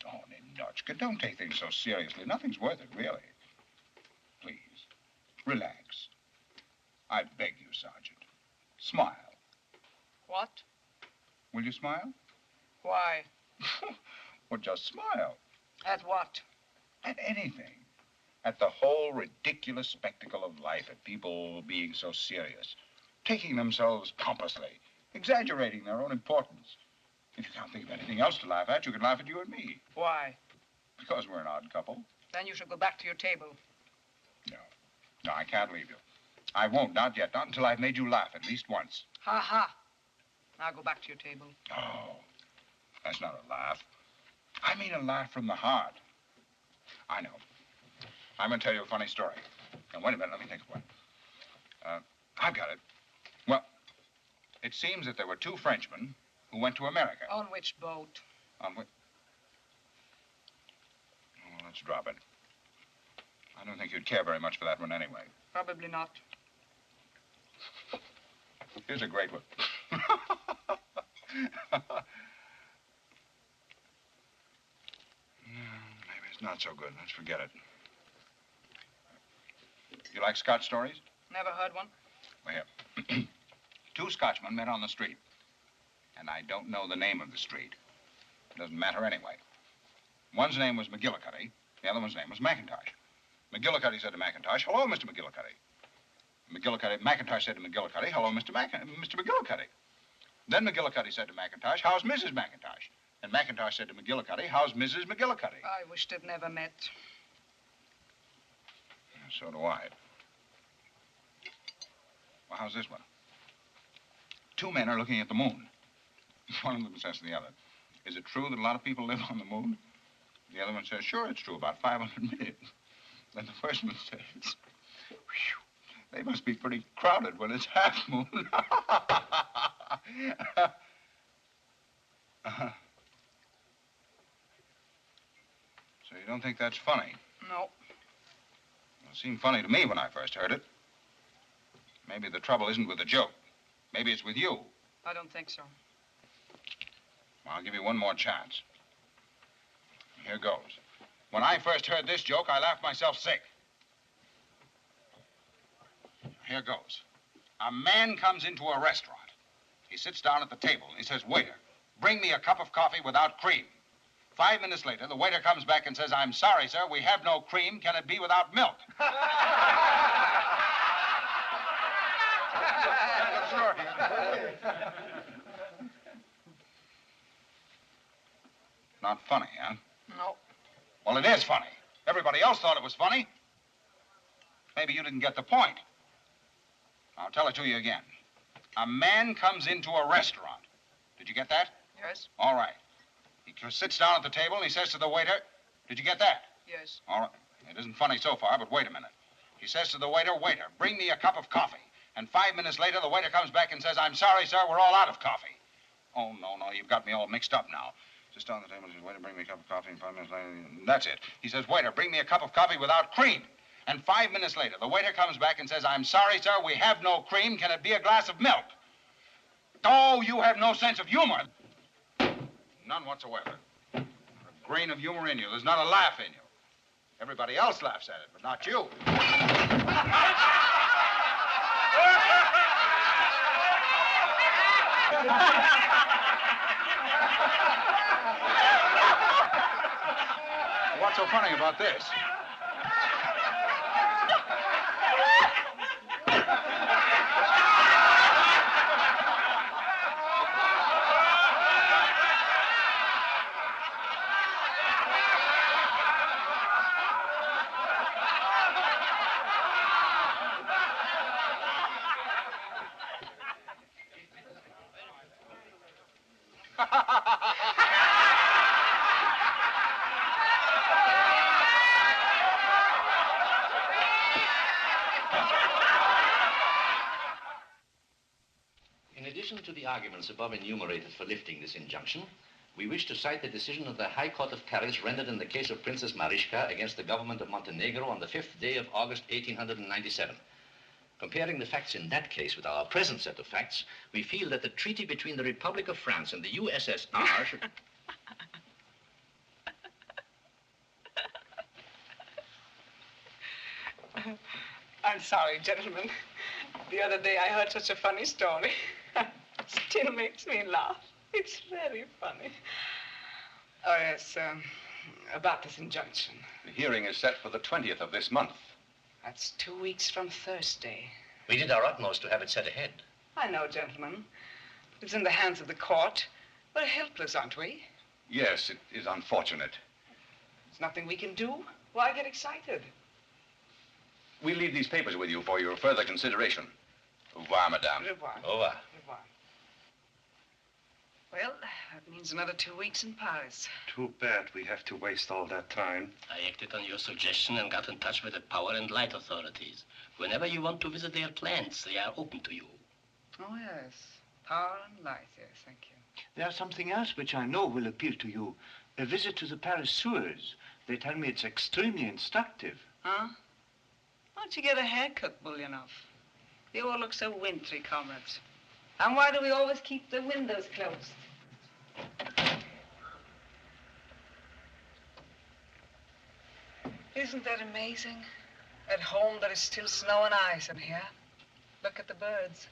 Oh, Ninotchka, don't take things so seriously. Nothing's worth it, really. Please, relax. I beg you, Sergeant. Smile.
What?
Will you smile?
Why?
Well, just smile.
At what?
At anything. At the whole ridiculous spectacle of life, at people being so serious, taking themselves pompously, exaggerating their own importance. If you can't think of anything else to laugh at, you can laugh at you and me.
Why?
Because we're an odd couple.
Then you should go back to your table.
No, I can't leave you. I won't, not yet, not until I've made you laugh at least once.
Ha ha. Now go back to your table.
Oh, that's not a laugh. I mean a laugh from the heart. I know. I'm going to tell you a funny story. Now, wait a minute, let me think of one. I've got it. Well, it seems that there were two Frenchmen who went to America.
On which boat?
On which? Oh, let's drop it. I don't think you'd care very much for that one anyway.
Probably not.
Here's a great one. Maybe it's not so good. Let's forget it. You like Scotch stories?
Never heard one.
Well, here. Two Scotchmen met on the street. And I don't know the name of the street. It doesn't matter anyway. One's name was McGillicuddy. The other one's name was McIntosh. McGillicuddy said to McIntosh, "Hello, Mr. McGillicuddy." McIntosh said to McGillicuddy, "Hello, Mr. McGillicuddy." Then McGillicuddy said to McIntosh, "How's Mrs. McIntosh?" And McIntosh said to McGillicuddy, how's Mrs. McGillicuddy?
I wish they'd never met.
So do I. Well, how's this one? Two men are looking at the moon. One of them says to the other, is it true that a lot of people live on the moon? The other one says, sure, it's true, about 500 million. Then the first one says, whew, they must be pretty crowded when it's half moon. So you don't think that's funny?
No.
Well, it seemed funny to me when I first heard it. Maybe the trouble isn't with the joke. Maybe it's with you.
I don't think so.
Well, I'll give you one more chance. Here goes. When I first heard this joke, I laughed myself sick. Here goes. A man comes into a restaurant. He sits down at the table and he says, waiter, bring me a cup of coffee without cream. 5 minutes later, the waiter comes back and says, I'm sorry, sir, we have no cream. Can it be without milk? Not funny, huh?
No.
Well, it is funny. Everybody else thought it was funny. Maybe you didn't get the point. I'll tell it to you again. A man comes into a restaurant. Did you get that?
Yes.
All right. He sits down at the table and he says to the waiter, did you get that?
Yes.
All right. It isn't funny so far, but wait a minute. He says to the waiter, waiter, bring me a cup of coffee. And 5 minutes later, the waiter comes back and says, I'm sorry, sir, we're all out of coffee. Oh, no, you've got me all mixed up now. Sits down at the table and says, waiter, bring me a cup of coffee. And 5 minutes later, that's it. He says, waiter, bring me a cup of coffee without cream. And 5 minutes later, the waiter comes back and says, I'm sorry, sir, we have no cream. Can it be a glass of milk? Oh, you have no sense of humor. None whatsoever. Not a grain of humor in you. There's not a laugh in you. Everybody else laughs at it, but not you. What's so funny about this?
In addition to the arguments above enumerated for lifting this injunction, we wish to cite the decision of the High Court of Paris rendered in the case of Princess Marischka against the government of Montenegro on the 5th day of August 1897. Comparing the facts in that case with our present set of facts, we feel that the treaty between the Republic of France and the USSR should...
I'm sorry, gentlemen. The other day I heard such a funny story. Still makes me laugh. It's very funny. Oh, yes, about this injunction.
The hearing is set for the 20th of this month.
That's 2 weeks from Thursday.
We did our utmost to have it set ahead.
I know, gentlemen. It's in the hands of the court. We're helpless, aren't we?
Yes, it is unfortunate.
There's nothing we can do. Why get excited?
We'll leave these papers with you for your further consideration. Au revoir, madame.
Au revoir.
Au revoir.
Au revoir. Well, that means another 2 weeks in Paris.
Too bad we have to waste all that time.
I acted on your suggestion and got in touch with the power and light authorities. Whenever you want to visit their plants, they are open to you.
Oh, yes. Power and light, yes, thank you.
There's something else which I know will appeal to you. A visit to the Paris sewers. They tell me it's extremely instructive.
Huh? Why don't you get a haircut, Bulyanov? You all look so wintry, comrades. And why do we always keep the windows closed? Isn't that amazing? At home, there is still snow and ice, and here, look at the birds.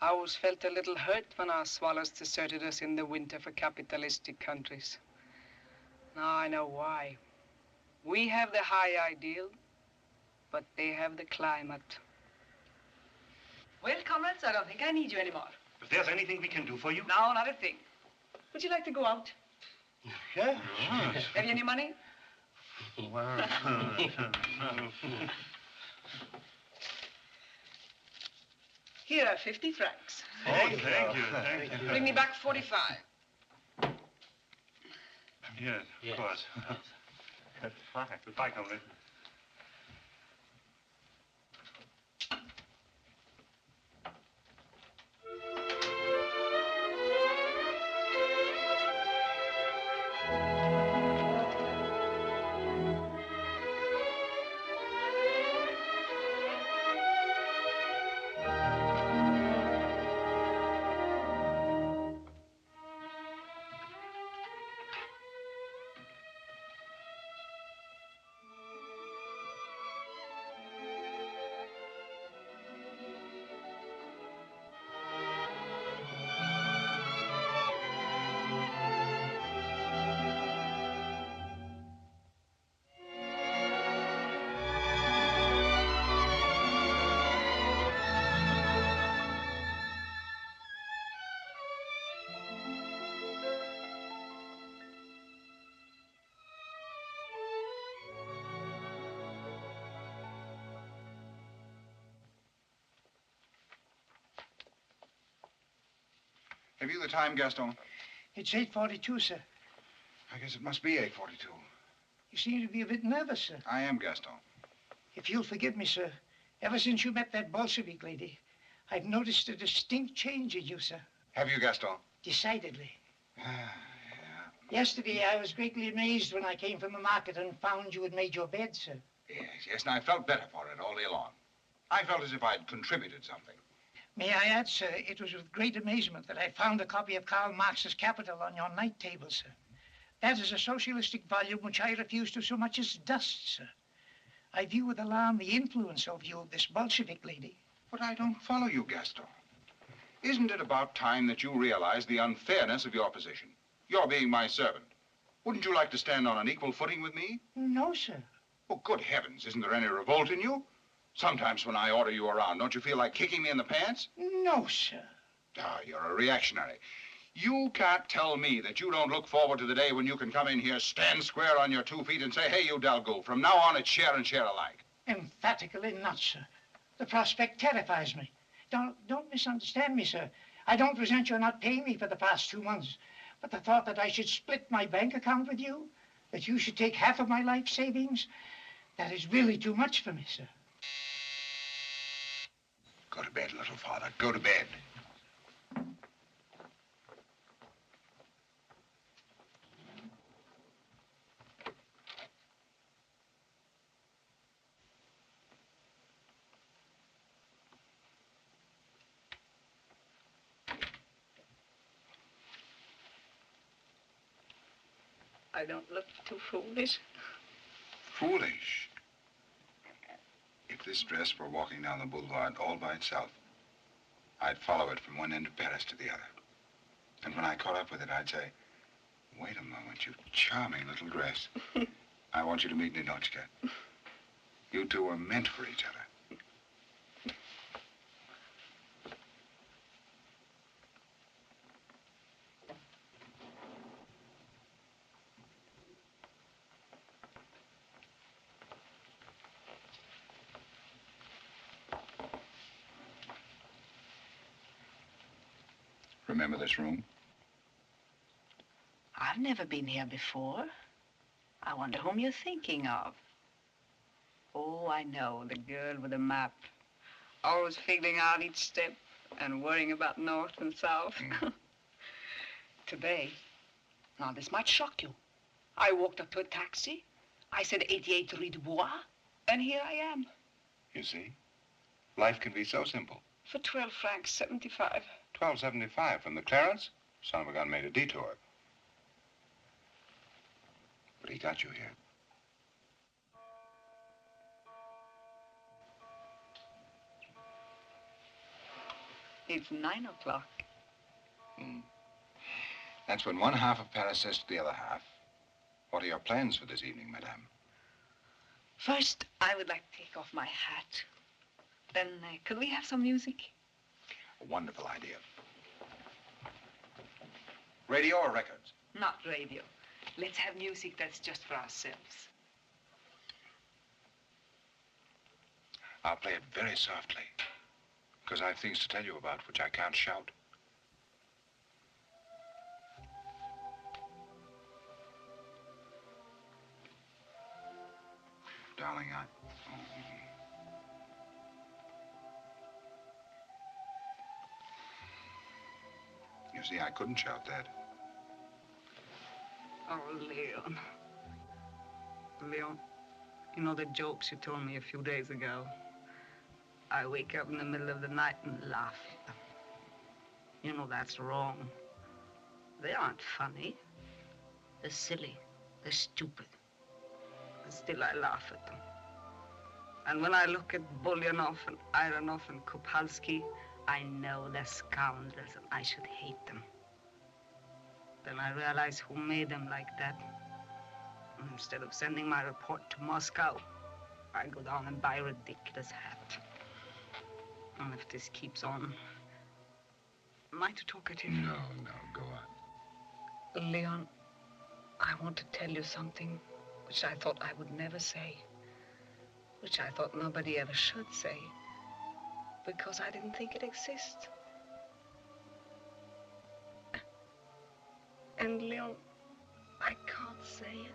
I always felt a little hurt when our swallows deserted us in the winter for capitalistic countries. Now I know why. We have the high ideal, but they have the climate. Well, comrades, I don't think I need you anymore.
If there's anything we can do for you...
No, not a thing. Would you like to go out?
Yeah?
Have you any money?
Well,
Here are 50 francs.
Thank you.
Bring me back 45.
Yes, of course. Goodbye, comrade.
Have you the time, Gaston?
it's 8:42, sir.
I guess it must be 8:42.
You seem to be a bit nervous, sir.
I am, Gaston.
If you'll forgive me, sir, ever since you met that Bolshevik lady, I've noticed a distinct change in you, sir.
Have you, Gaston?
Decidedly. Yesterday, I was greatly amazed when I came from the market and found you had made your bed, sir.
Yes, and I felt better for it all day long. I felt as if I'd contributed something.
May I add, sir, it was with great amazement that I found a copy of Karl Marx's Capital on your night table, sir. That is a socialistic volume which I refuse to so much as dust, sir. I view with alarm the influence of you of this Bolshevik lady.
But I don't follow you, Gaston. Isn't it about time that you realize the unfairness of your position? You're being my servant. Wouldn't you like to stand on an equal footing with me?
No, sir.
Oh, good heavens, isn't there any revolt in you? Sometimes when I order you around, don't you feel like kicking me in the pants?
No, sir.
Ah, you're a reactionary. You can't tell me that you don't look forward to the day when you can come in here, stand square on your 2 feet and say, hey, you Dalgo, from now on it's share and share alike.
Emphatically not, sir. The prospect terrifies me. Don't misunderstand me, sir. I don't resent your not paying me for the past 2 months. But the thought that I should split my bank account with you, that you should take half of my life savings, that is really too much for me, sir.
Go to bed, little father. Go to bed.
I don't look too foolish.
Foolish. If this dress were walking down the boulevard all by itself, I'd follow it from one end of Paris to the other. And when I caught up with it, I'd say, wait a moment, you charming little dress. I want you to meet Ninotchka. You two were meant for each other. Remember this room?
I've never been here before. I wonder whom you're thinking of. Oh, I know, the girl with the map. Always figuring out each step and worrying about north and south. Today, now this might shock you. I walked up to a taxi. I said 88 Rue du Bois, and here I am.
You see? Life can be so simple.
For 12 francs 75.
$12.75 from the Clarence? Son of a gun made a detour. But he got you here.
It's 9 o'clock.
That's when one half of Paris says to the other half, what are your plans for this evening, madame?
First, I would like to take off my hat. Then, could we have some music?
A wonderful idea. Radio or records?
Not radio. Let's have music that's just for ourselves.
I'll play it very softly, because I have things to tell you about which I can't shout. Darling, You see, I couldn't shout that.
Oh, Leon. Leon, you know the jokes you told me a few days ago? I wake up in the middle of the night and laugh at them. You know that's wrong. They aren't funny. They're silly. They're stupid. And still I laugh at them. And when I look at Bulyanov and Ironov and Kupalski, I know they're scoundrels and I should hate them. Then I realize who made them like that. And instead of sending my report to Moscow, I go down and buy a ridiculous hat. And if this keeps on, am I too talkative?
No, go on.
Leon, I want to tell you something which I thought I would never say, which I thought nobody ever should say, because I didn't think it exists. And Leon, I can't say it.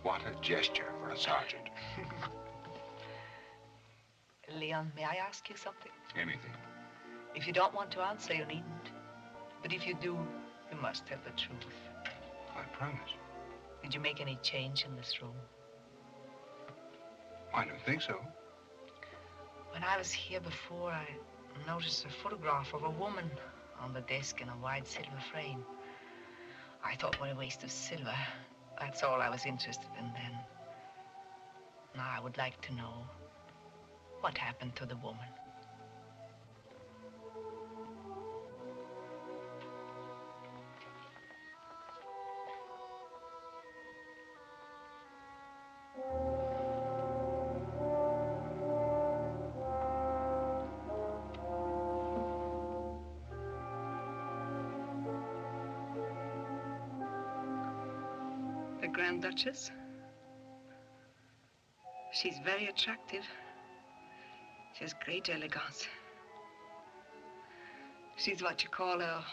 What a gesture for a sergeant.
Leon, may I ask you something?
Anything.
If you don't want to answer, you needn't. But if you do, you must tell the truth.
I promise.
Did you make any change in this room?
I don't think so.
When I was here before, I noticed a photograph of a woman on the desk in a wide silver frame. I thought, what a waste of silver. That's all I was interested in then. Now I would like to know what happened to the woman.
The Grand Duchess. She's very attractive. She has great elegance. She's what you call a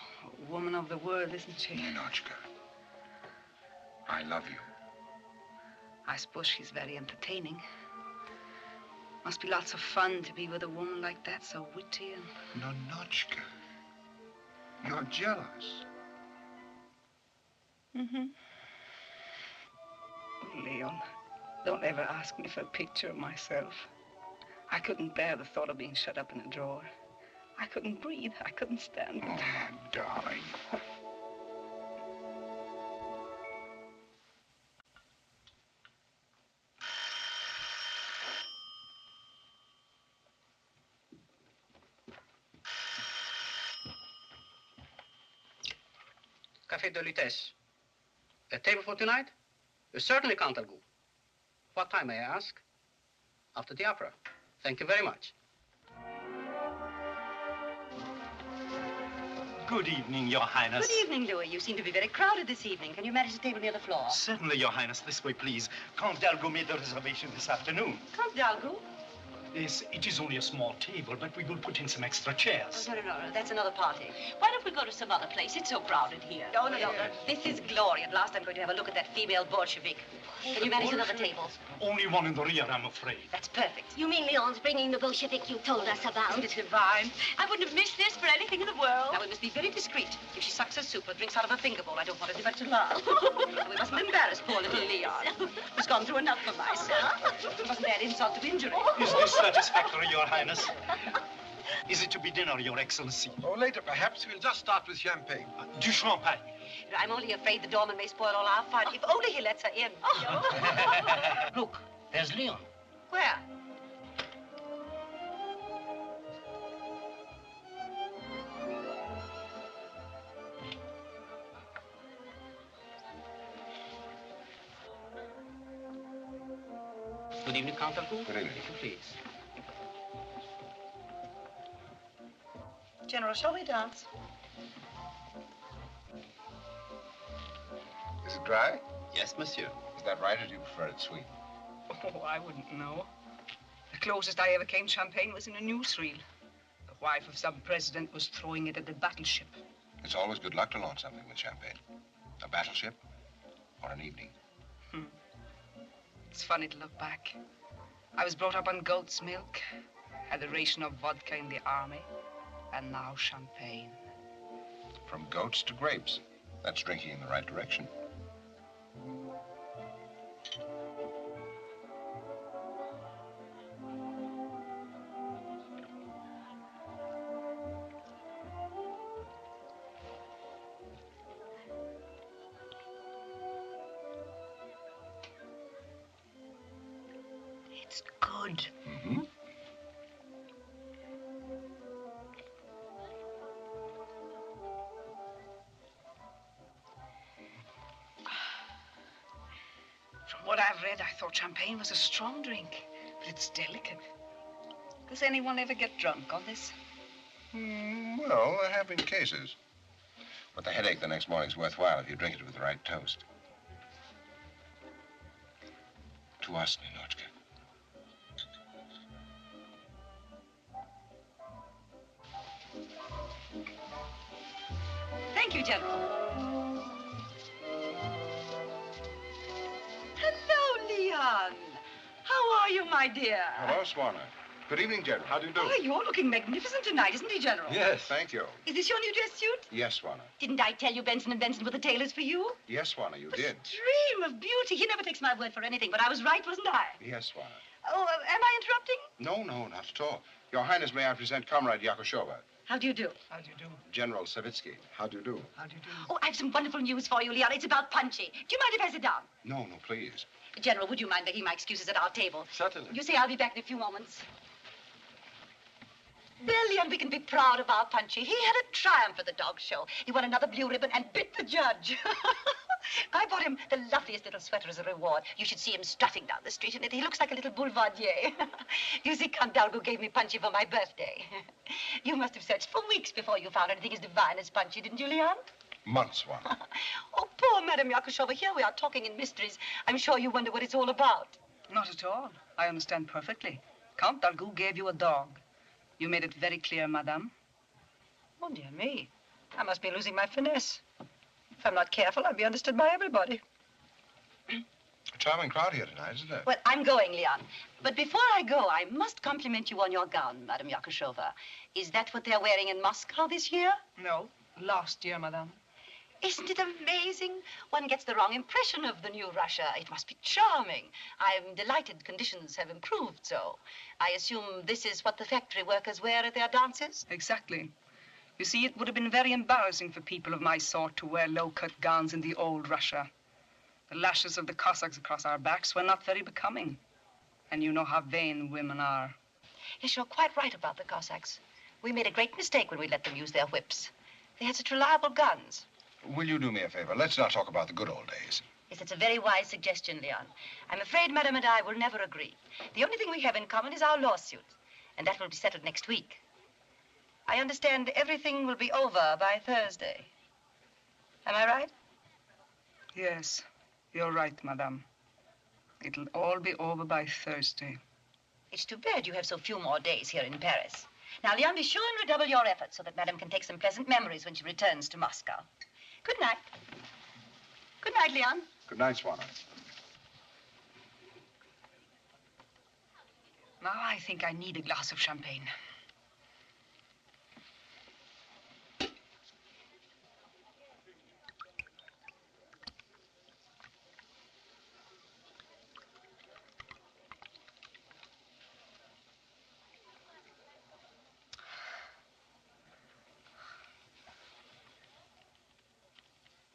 woman of the world, isn't she?
Ninotchka, I love you.
I suppose she's very entertaining. Must be lots of fun to be with a woman like that, so witty and...
Ninotchka, you're jealous.
Mm-hmm. Leon, don't ever ask me for a picture of myself. I couldn't bear the thought of being shut up in a drawer. I couldn't breathe. I couldn't stand it.
Oh, my darling.
Café de Lutèce. A table for tonight? Certainly, Count Algou. What time, may I ask? After the opera. Thank you very much.
Good evening, Your Highness.
Good evening, Louis. You seem to be very crowded this evening. Can you manage a table near the floor?
Certainly, Your Highness. This way, please. Count d'Algou made the reservation this afternoon.
Count d'Algou?
Yes, it is only a small table, but we will put in some extra chairs.
Oh, no. That's another party. Why don't we go to some other place? It's so crowded here. No. This is glory. At last I'm going to have a look at that female Bolshevik. Can you manage another table?
Only one in the rear, I'm afraid.
That's perfect.
You mean Leon's bringing the Bolshevik you told us about?
Isn't it divine? I wouldn't have missed this for anything in the world. Now, we must be very discreet. If she sucks her soup or drinks out of a finger bowl, I don't want her to laugh. We mustn't embarrass poor little Leon, who's gone through enough for myself. Wasn't that insult to injury?
Is this Satisfactory, Your Highness. Is it to be dinner, Your Excellency?
Oh, later, perhaps. We'll just start with champagne.
Du champagne.
I'm only afraid the doorman may spoil all our fun. If only he lets her in.
Look, there's Leon.
Where?
Good evening, Count Alcool.
Good evening.
If you please.
General, shall we dance?
Is it dry?
Yes, monsieur.
Is that right, or do you prefer it sweet?
Oh, I wouldn't know. The closest I ever came champagne was in a newsreel. The wife of some president was throwing it at the battleship.
It's always good luck to launch something with champagne. A battleship or an evening.
It's funny to look back. I was brought up on goat's milk, had a ration of vodka in the army, and now champagne.
From goats to grapes. That's drinking in the right direction.
It's good.
Mm-hmm.
From what I've read, I thought champagne was a strong drink, but it's delicate. Does anyone ever get drunk on this?
Well, there have been cases. But the headache the next morning's worthwhile if you drink it with the right toast. To us, Ninotchka.
Thank you, General. Hello, Leon. How are you, my dear?
Hello, Swanner. Good evening, General. How do you do?
Oh, you're looking magnificent tonight, isn't he, General?
Yes, thank you.
Is this your new dress suit?
Yes, Swanner.
Didn't I tell you Benson & Benson were the tailors for you?
Yes, Swanner, you did.
Dream of beauty. He never takes my word for anything, but I was right, wasn't I?
Yes, Swanner.
Oh, am I interrupting?
No, not at all. Your Highness, may I present Comrade Yakushova,
How do you do?
How do you do?
General Savitsky. How do you do?
How do you do?
Oh, I have some wonderful news for you, Leon. It's about Punchy. Do you mind if I sit down?
No, please.
General, would you mind making my excuses at our table?
Certainly.
You say I'll be back in a few moments. Well, Leon, we can be proud of our Punchy. He had a triumph at the dog show. He won another blue ribbon and bit the judge. I bought him the loveliest little sweater as a reward. You should see him strutting down the street in it. He looks like a little boulevardier. You see, Count Dalgo gave me Punchy for my birthday. You must have searched for weeks before you found anything as divine as Punchy, didn't you, Leon?
Months, Swanner.
Oh, poor Madame Yakushova. Here we are talking in mysteries. I'm sure you wonder what it's all about.
Not at all. I understand perfectly. Count Dalgo gave you a dog. You made it very clear, madame.
Oh, dear me. I must be losing my finesse. If I'm not careful, I'll be understood by everybody.
A charming crowd here tonight, isn't it?
Well, I'm going, Leon. But before I go, I must compliment you on your gown, Madame Yakushova. Is that what they're wearing in Moscow this year?
No, last year, madame.
Isn't it amazing? One gets the wrong impression of the new Russia. It must be charming. I'm delighted conditions have improved so. I assume this is what the factory workers wear at their dances?
Exactly. You see, it would have been very embarrassing for people of my sort to wear low-cut gowns in the old Russia. The lashes of the Cossacks across our backs were not very becoming. And you know how vain women are.
Yes, you're quite right about the Cossacks. We made a great mistake when we let them use their whips. They had such reliable guns.
Will you do me a favor? Let's not talk about the good old days.
Yes, it's a very wise suggestion, Leon. I'm afraid Madame and I will never agree. The only thing we have in common is our lawsuit, and that will be settled next week. I understand everything will be over by Thursday. Am I right?
Yes, you're right, madame. It'll all be over by Thursday.
It's too bad you have so few more days here in Paris. Now, Leon, be sure and redouble your efforts so that Madame can take some pleasant memories when she returns to Moscow. Good night. Good night, Leon.
Good night, Swanner.
Now I think I need a glass of champagne.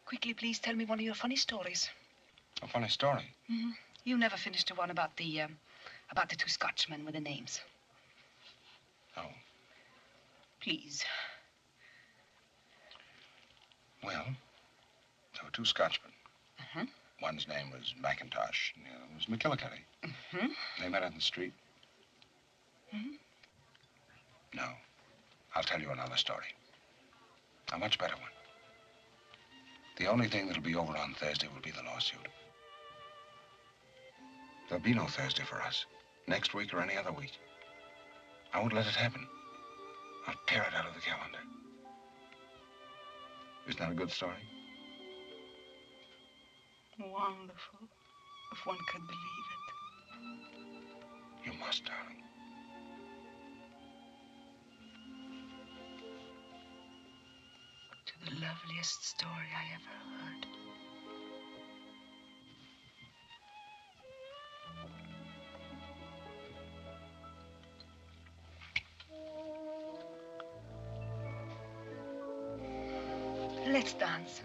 Quickly, please tell me one of your funny stories.
A funny story.
Mm-hmm. You never finished the one about the two Scotchmen with the names.
No.
Please.
Well, there were two Scotchmen.
Mm-hmm.
One's name was McIntosh, and the other was McGillicuddy.
Mm-hmm.
They met on the street.
Mm-hmm.
No. I'll tell you another story. A much better one. The only thing that'll be over on Thursday will be the lawsuit. There'll be no Thursday for us. Next week or any other week. I won't let it happen. I'll tear it out of the calendar. Isn't that a good story?
Wonderful. If one could believe it.
You must, darling.
The loveliest story I ever heard. Let's dance.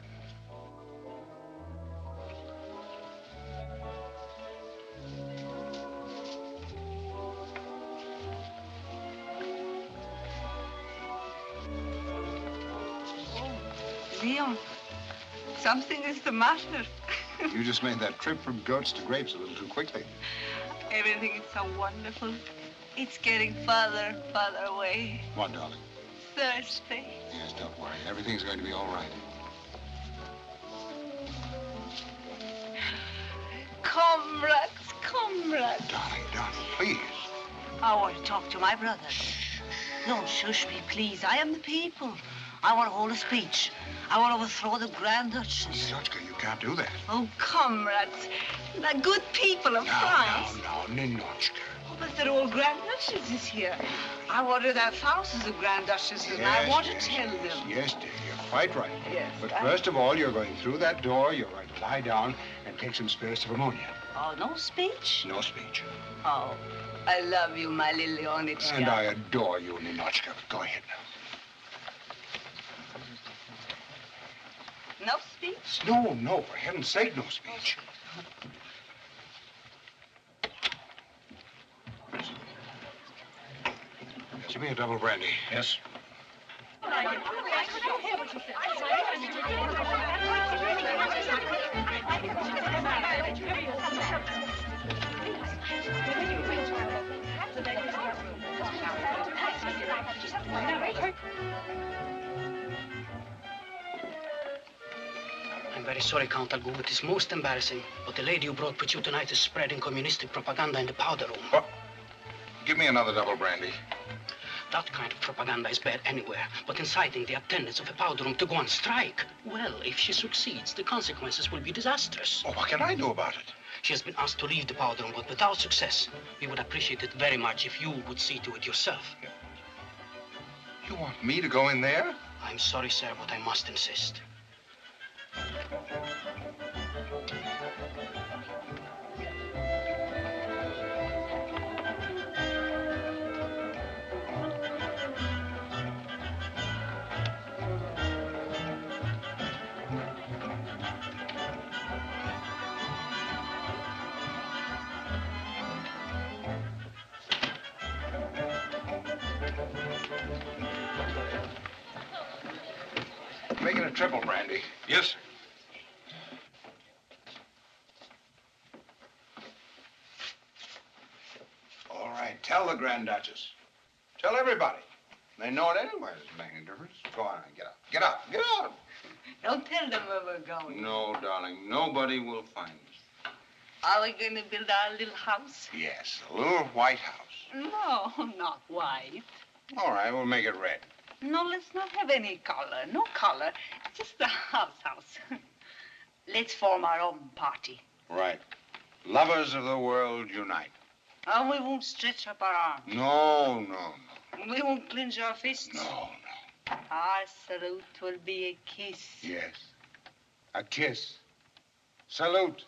Leon, something is the matter.
You just made that trip from goats to grapes a little too quickly.
Everything is so wonderful. It's getting further and further away.
What, darling?
Thursday.
Yes, don't worry. Everything's going to be all right.
Comrades, comrades.
Darling, please.
I want to talk to my brother. Don't shush me, please. I am the people. I want to hold a speech. I want to overthrow the Grand Duchess.
Ninotchka, you can't do that.
Oh, comrades, the good people of France.
No, Ninotchka.
Oh, but they're all Grand Duchesses here. I want to have thousands of Grand Duchesses, and I want to tell them.
Yes, dear, you're quite right.
Yes.
But first of all, you're going through that door, you're going to lie down and take some spirits of ammonia.
Oh, no speech?
No speech.
Oh, I love you, my little Leonitschka.
And I adore you, Ninotchka. But go ahead now.
No speech?
No, for heaven's sake, no speech. Give me a double brandy. Yes.
I'm very sorry, Count Algu. It is most embarrassing. But the lady you brought with you tonight is spreading communistic propaganda in the powder room.
What? Give me another double brandy.
That kind of propaganda is bad anywhere, but inciting the attendants of a powder room to go on strike. Well, if she succeeds, the consequences will be disastrous.
Oh, what can I do about it?
She has been asked to leave the powder room, but without success. We would appreciate it very much if you would see to it yourself.
You want me to go in there?
I'm sorry, sir, but I must insist.
Making a triple brandy. Yes, sir. All right, tell the Grand Duchess. Tell everybody. They know it anyway. It doesn't make any difference. Go on, get up. Get up. Get out.
Don't tell them where we're going.
No, darling. Nobody will find us.
Are we going to build our little house?
Yes, a little white house.
No, not white.
All right, we'll make it red.
No, let's not have any color. No color. Just a house. Let's form our own party.
Right. Lovers of the world unite.
And we won't stretch up our arms.
No.
We won't clench our fists.
No.
Our salute will be a kiss.
Yes. A kiss. Salute.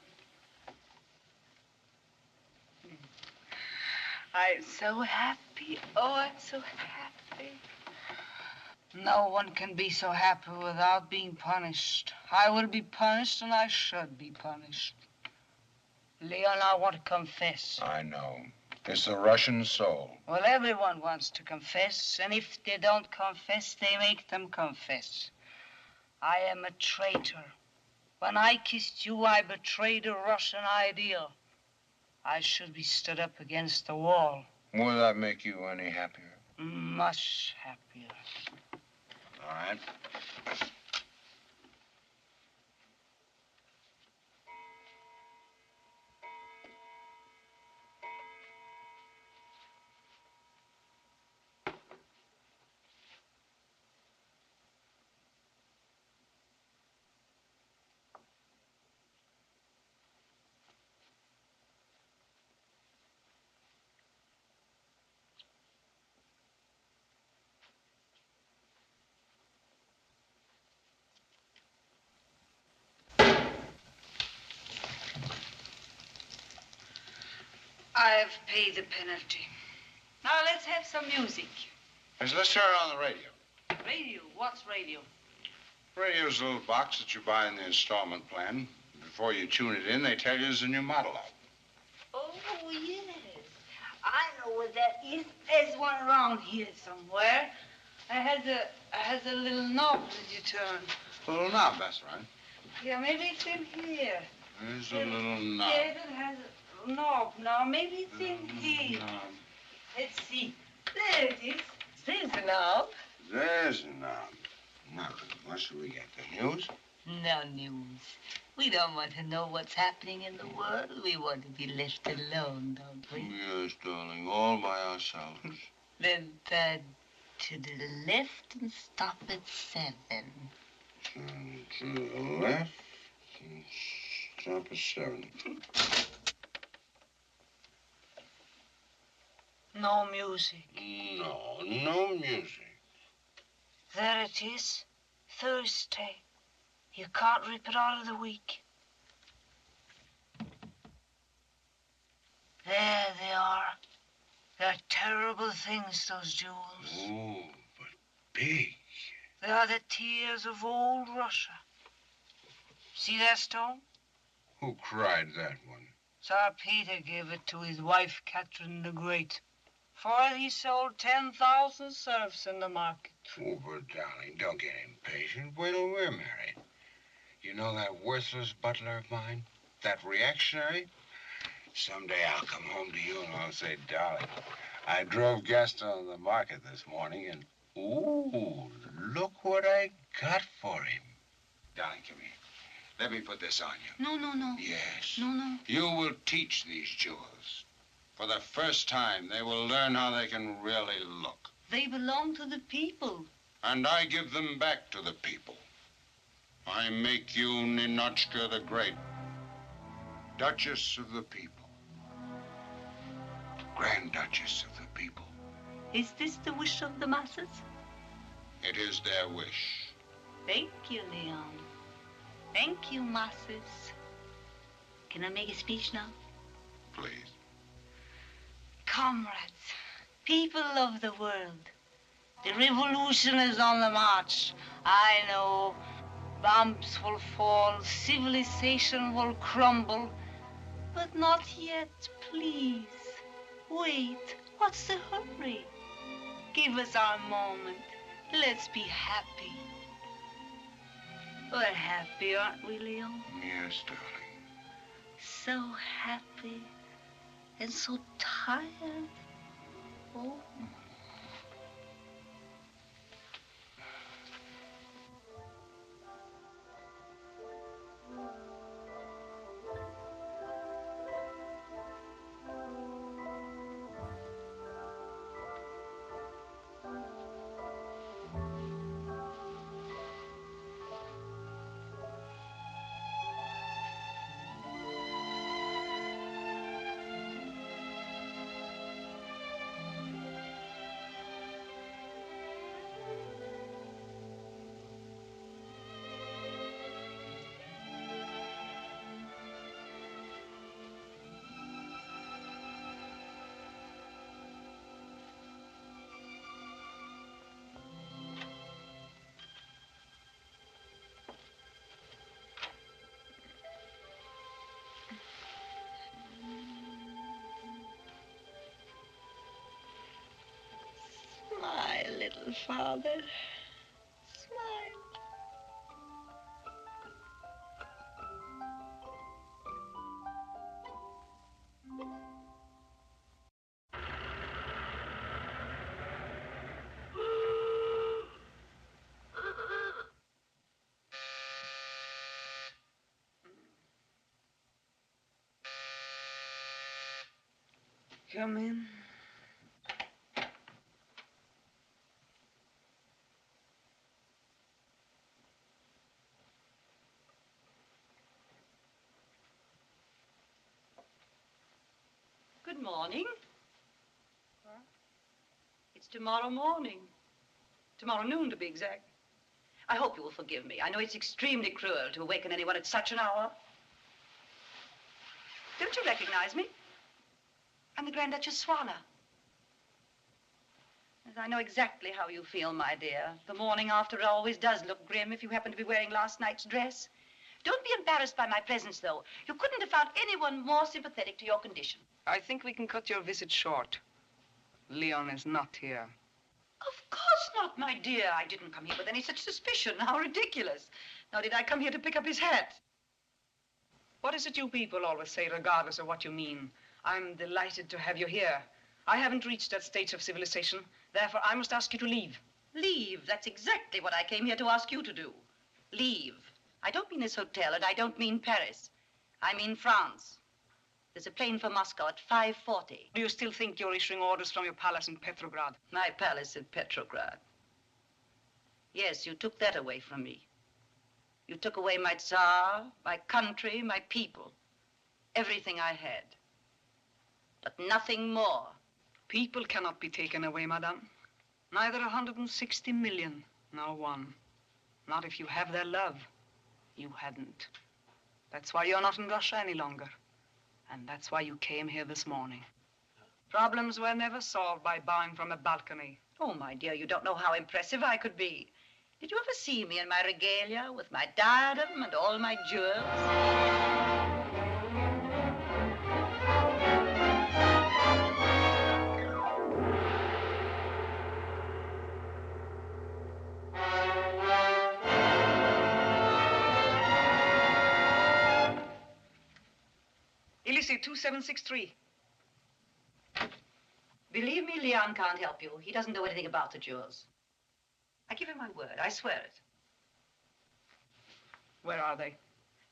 I'm so happy. Oh, I'm so happy.
No one can be so happy without being punished. I will be punished, and I should be punished. Leon, I want to confess.
I know. It's the Russian soul.
Well, everyone wants to confess, and if they don't confess, they make them confess. I am a traitor. When I kissed you, I betrayed a Russian ideal. I should be stood up against the wall.
Will that make you any happier?
Much happier.
All right.
I've paid the penalty. Now let's have some music.
Let's turn it on the radio.
Radio? What's radio?
Radio's a little box that you buy in the installment plan. Before you tune it in, they tell you there's a new model out.
Oh, yes. I know what that is. There's one around here somewhere. It has a little knob that you turn.
A little knob, that's right.
Yeah, maybe it's in here.
There's a little knob.
Yes, it has a knob now. Maybe it's in here.
Knob.
Let's see. There it is. There's a knob.
There's a knob. Now, what should we get? The news?
No news. We don't want to know what's happening in the world. We want to be left alone, don't we?
Yes, darling, all by ourselves.
Then turn to the left and stop at 7.
Turn to the left and stop at 7.
No music.
No music.
There it is. Thursday. You can't rip it out of the week. There they are. They're terrible things, those jewels.
Oh, but big.
They are the tears of old Russia. See that stone?
Who cried that one?
Tsar Peter gave it to his wife, Catherine the Great. For it he sold 10,000 serfs in the market.
Oh, but darling, don't get impatient. Wait till we're married. You know that worthless butler of mine? That reactionary? Someday I'll come home to you and I'll say, darling, I drove Gaston to the market this morning and, ooh, look what I got for him. Darling, come here. Let me put this on you.
No.
Yes.
No.
You will teach these jewels. For the first time, they will learn how they can really look.
They belong to the people.
And I give them back to the people. I make you Ninotchka the Great, Duchess of the people, Grand Duchess of the people.
Is this the wish of the masses?
It is their wish.
Thank you, Leon. Thank you, masses. Can I make a speech now?
Please.
Comrades, people of the world, the revolution is on the march. I know bombs will fall, civilization will crumble, but not yet, please. Wait, what's the hurry? Give us our moment. Let's be happy. We're happy, aren't we, Leon?
Yes, darling.
So happy and so tired. Oh. Father. Smile. Come in.
Good morning. It's tomorrow morning. Tomorrow noon, to be exact. I hope you will forgive me. I know it's extremely cruel to awaken anyone at such an hour. Don't you recognize me? I'm the Grand Duchess Swana. Yes, I know exactly how you feel, my dear. The morning after always does look grim if you happen to be wearing last night's dress. Don't be embarrassed by my presence, though. You couldn't have found anyone more sympathetic to your condition.
I think we can cut your visit short. Leon is not here.
Of course not, my dear. I didn't come here with any such suspicion. How ridiculous. Nor did I come here to pick up his hat.
What is it you people always say, regardless of what you mean? I'm delighted to have you here. I haven't reached that stage of civilization. Therefore, I must ask you to leave.
Leave? That's exactly what I came here to ask you to do. Leave. I don't mean this hotel, and I don't mean Paris. I mean France. There's a plane for Moscow at 5:40.
Do you still think you're issuing orders from your palace in Petrograd?
My palace in Petrograd. Yes, you took that away from me. You took away my Tsar, my country, my people. Everything I had. But nothing more.
People cannot be taken away, madame. Neither 160 million, nor one. Not if you have their love. You hadn't. That's why you're not in Russia any longer. And that's why you came here this morning. Problems were never solved by bowing from a balcony.
Oh, my dear, you don't know how impressive I could be. Did you ever see me in my regalia with my diadem and all my jewels?
Elysee 2763.
Believe me, Leon can't help you. He doesn't know anything about the jewels. I give him my word. I swear it.
Where are they?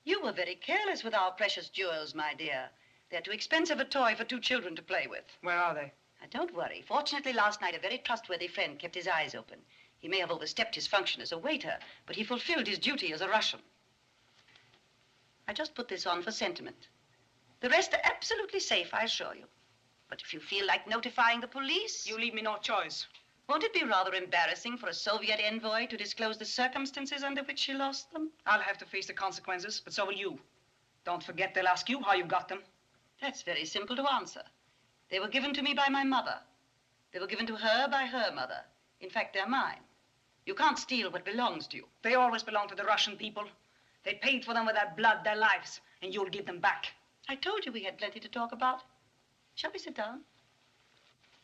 You were very careless with our precious jewels, my dear. They're too expensive a toy for 2 children to play with.
Where are they?
Now, don't worry. Fortunately, last night, a very trustworthy friend kept his eyes open. He may have overstepped his function as a waiter, but he fulfilled his duty as a Russian. I just put this on for sentiment. The rest are absolutely safe, I assure you. But if you feel like notifying the police...
You leave me no choice.
Won't it be rather embarrassing for a Soviet envoy to disclose the circumstances under which she lost them?
I'll have to face the consequences, but so will you. Don't forget they'll ask you how you got them.
That's very simple to answer. They were given to me by my mother. They were given to her by her mother. In fact, they're mine. You can't steal what belongs to you.
They always belong to the Russian people. They paid for them with their blood, their lives, and you'll give them back.
I told you we had plenty to talk about. Shall we sit down?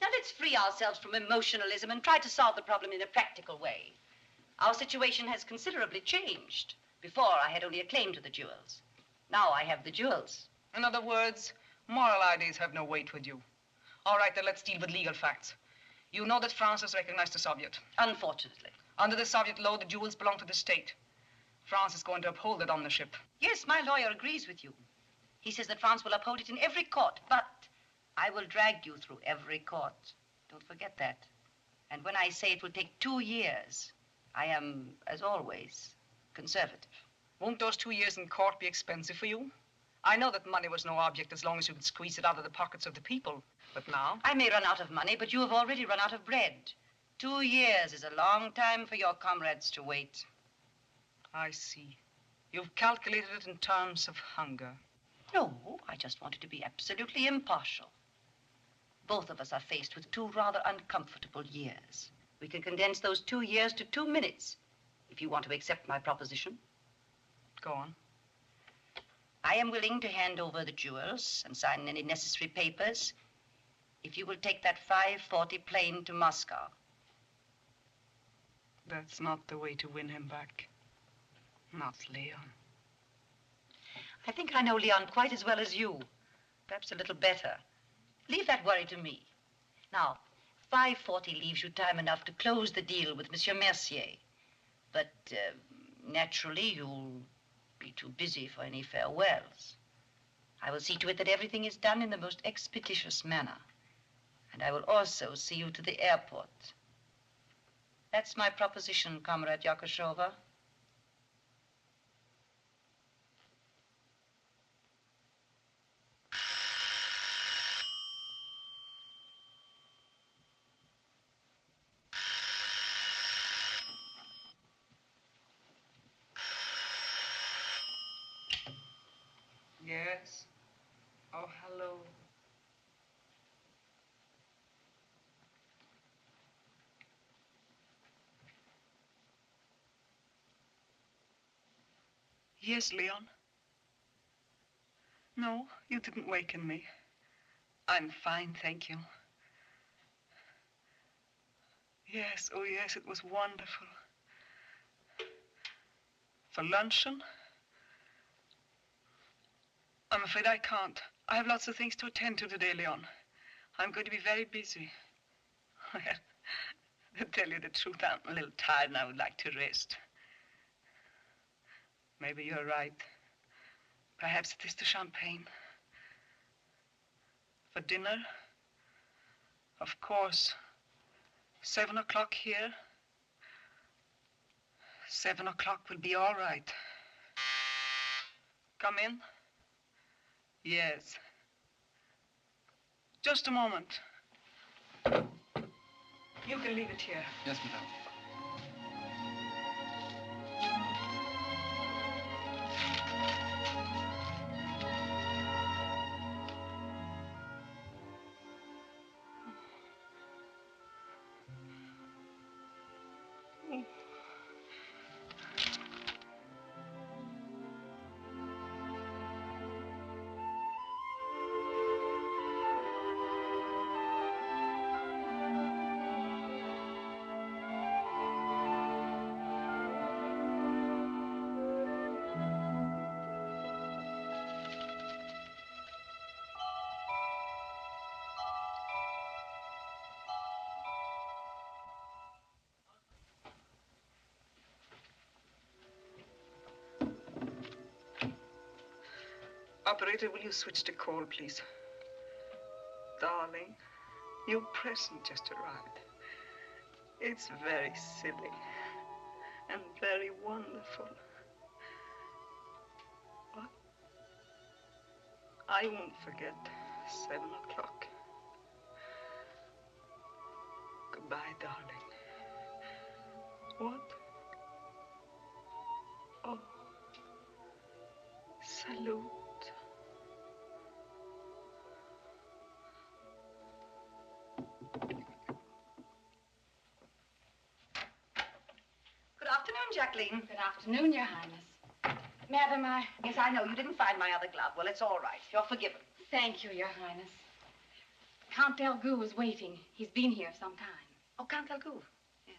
Now let's free ourselves from emotionalism and try to solve the problem in a practical way. Our situation has considerably changed. Before, I had only a claim to the jewels. Now I have the jewels.
In other words, moral ideas have no weight with you. All right, then let's deal with legal facts. You know that France has recognized the Soviet.
Unfortunately.
Under the Soviet law, the jewels belong to the state. France is going to uphold that ownership.
Yes, my lawyer agrees with you. He says that France will uphold it in every court, but I will drag you through every court. Don't forget that. And when I say it will take 2 years, I am, as always, conservative.
Won't those 2 years in court be expensive for you? I know that money was no object as long as you could squeeze it out of the pockets of the people. But now?
I may run out of money, but you have already run out of bread. 2 years is a long time for your comrades to wait.
I see. You've calculated it in terms of hunger.
No, I just wanted to be absolutely impartial. Both of us are faced with 2 rather uncomfortable years. We can condense those 2 years to 2 minutes, if you want to accept my proposition.
Go on.
I am willing to hand over the jewels and sign any necessary papers if you will take that 5:40 plane to Moscow.
That's not the way to win him back. Not Leon.
I think I know Leon quite as well as you. Perhaps a little better. Leave that worry to me. Now, 5:40 leaves you time enough to close the deal with Monsieur Mercier. But naturally, you'll be too busy for any farewells. I will see to it that everything is done in the most expeditious manner. And I will also see you to the airport. That's my proposition, Comrade Yakushova.
Yes? Oh, hello. Yes, Leon. No, you didn't waken me. I'm fine, thank you. Yes, oh yes, it was wonderful. For luncheon? I'm afraid I can't. I have lots of things to attend to today, Leon. I'm going to be very busy. Well, to tell you the truth, I'm a little tired and I would like to rest. Maybe you're right. Perhaps it is the champagne. For dinner? Of course. 7 o'clock here. 7 o'clock will be all right. Come in. Yes. Just a moment. You can leave it here.
Yes, madame.
Operator, will you switch the call, please? Darling, your present just arrived. It's very silly and very wonderful. What? I won't forget. 7 o'clock. Goodbye, darling. What? Oh. Salute.
Good afternoon, Jacqueline.
Good afternoon, Your Highness. Madam,
Yes, I know. You didn't find my other glove. Well, it's all right. You're forgiven.
Thank you, Your Highness. Count Delgoux is waiting. He's been here some time.
Oh, Count Delgoux. Yes.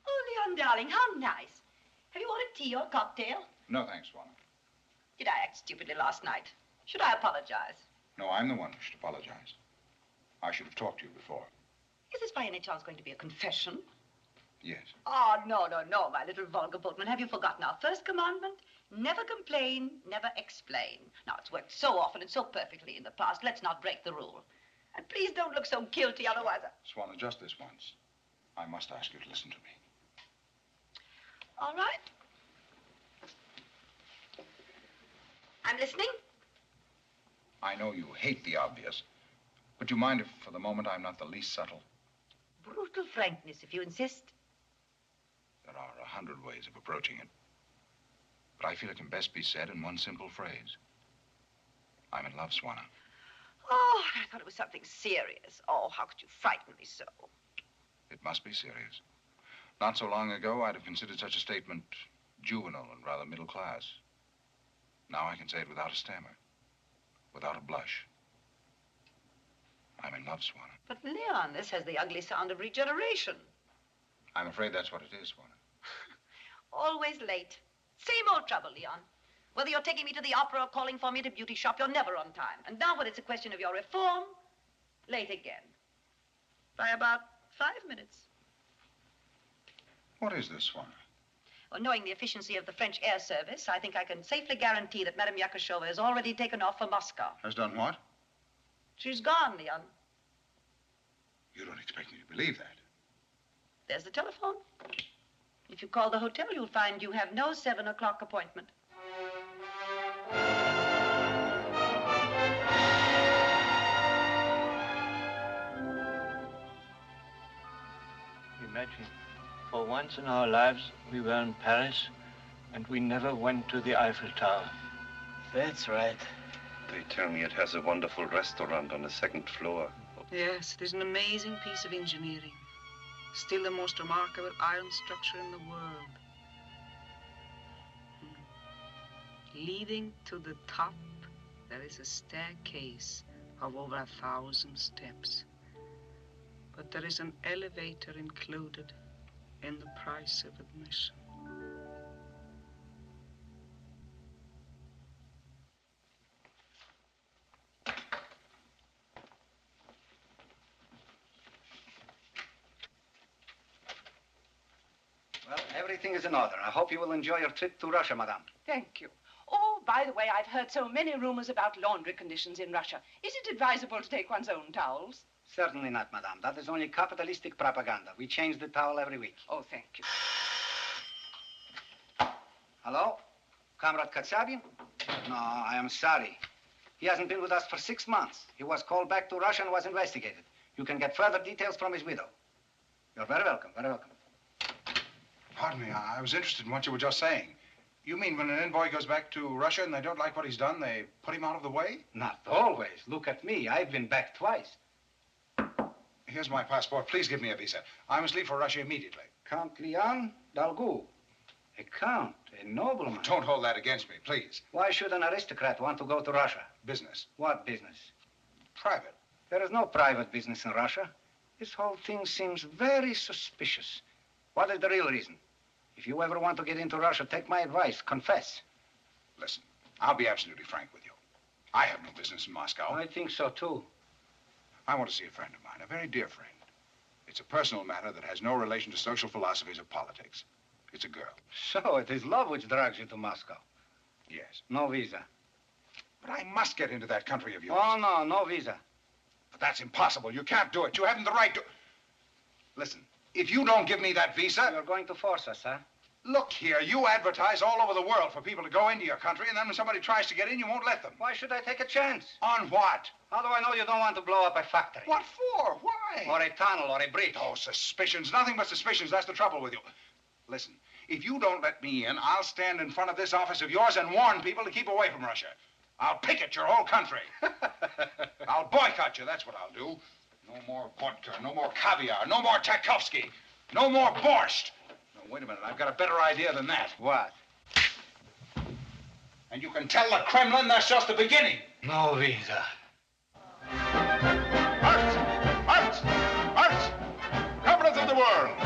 Oh, Leon, darling, how nice. Have you ordered tea or cocktail?
No, thanks, Warner.
Did I act stupidly last night? Should I apologize?
No, I'm the one who should apologize. I should have talked to you before.
Is this by any chance going to be a confession?
Yes.
Oh, no, my little vulgar boatman. Have you forgotten our first commandment? Never complain, never explain. Now, it's worked so often and so perfectly in the past. Let's not break the rule. And please don't look so guilty, otherwise
Swanner, just this once. I must ask you to listen to me.
All right. I'm listening.
I know you hate the obvious, but do you mind if, for the moment, I'm not the least subtle?
Brutal frankness, if you insist.
There are 100 ways of approaching it. But I feel it can best be said in one simple phrase. I'm in love, Swanner.
Oh, I thought it was something serious. Oh, how could you frighten me so?
It must be serious. Not so long ago, I'd have considered such a statement juvenile and rather middle class. Now I can say it without a stammer, without a blush. I'm in love, Swanner.
But, Leon, this has the ugly sound of regeneration.
I'm afraid that's what it is, Swanner.
Always late. Same old trouble, Leon. Whether you're taking me to the opera or calling for me at a beauty shop, you're never on time. And now when it's a question of your reform, late again. By about 5 minutes.
What is this, Swanner?
Well, knowing the efficiency of the French air service, I think I can safely guarantee that Madame Yakashova has already taken off for Moscow.
Has done what?
She's gone, Leon.
You don't expect me to believe that.
There's the telephone. If you call the hotel, you'll find you have no 7 o'clock appointment.
Imagine, for once in our lives, we were in Paris, and we never went to the Eiffel Tower.
That's right.
They tell me it has a wonderful restaurant on the 2nd floor.
Yes, it is an amazing piece of engineering. Still the most remarkable iron structure in the world. Leading to the top, there is a staircase of over 1,000 steps. But there is an elevator included in the price of admission.
Well, everything is in order. I hope you will enjoy your trip to Russia, madame.
Thank you. Oh, by the way, I've heard so many rumors about laundry conditions in Russia. Is it advisable to take one's own towels?
Certainly not, madame. That is only capitalistic propaganda. We change the towel every week.
Oh, thank you.
Hello? Comrade Katsabin? No, I am sorry. He hasn't been with us for 6 months. He was called back to Russia and was investigated. You can get further details from his widow. You're very welcome, very welcome.
Pardon me, I was interested in what you were just saying. You mean when an envoy goes back to Russia and they don't like what he's done, they put him out of the way?
Not always. Look at me. I've been back twice.
Here's my passport. Please give me a visa. I must leave for Russia immediately.
Count Leon Dalgu. A count, a nobleman.
Don't hold that against me, please.
Why should an aristocrat want to go to Russia?
Business.
What business?
Private.
There is no private business in Russia. This whole thing seems very suspicious. What is the real reason? If you ever want to get into Russia, take my advice. Confess.
Listen, I'll be absolutely frank with you. I have no business in Moscow.
I think so, too.
I want to see a friend of mine, a very dear friend. It's a personal matter that has no relation to social philosophies or politics. It's a girl.
So it is love which drags you to Moscow?
Yes.
No visa?
But I must get into that country of yours.
Oh, no, no visa.
But that's impossible. You can't do it. You haven't the right to... Listen, if you don't give me that visa...
You're going to force us, huh?
Look here, you advertise all over the world for people to go into your country, and then when somebody tries to get in, you won't let them.
Why should I take a chance?
On what?
How do I know you don't want to blow up a factory?
What for? Why?
Or a tunnel, or a bridge.
Oh, suspicions. Nothing but suspicions. That's the trouble with you. Listen, if you don't let me in, I'll stand in front of this office of yours and warn people to keep away from Russia. I'll picket your whole country. I'll boycott you, that's what I'll do. No more vodka, no more caviar, no more Tchaikovsky, no more borscht. No, wait a minute, I've got a better idea than that.
What?
And you can tell the Kremlin that's just the beginning.
No visa.
March! March! Comrades of the world,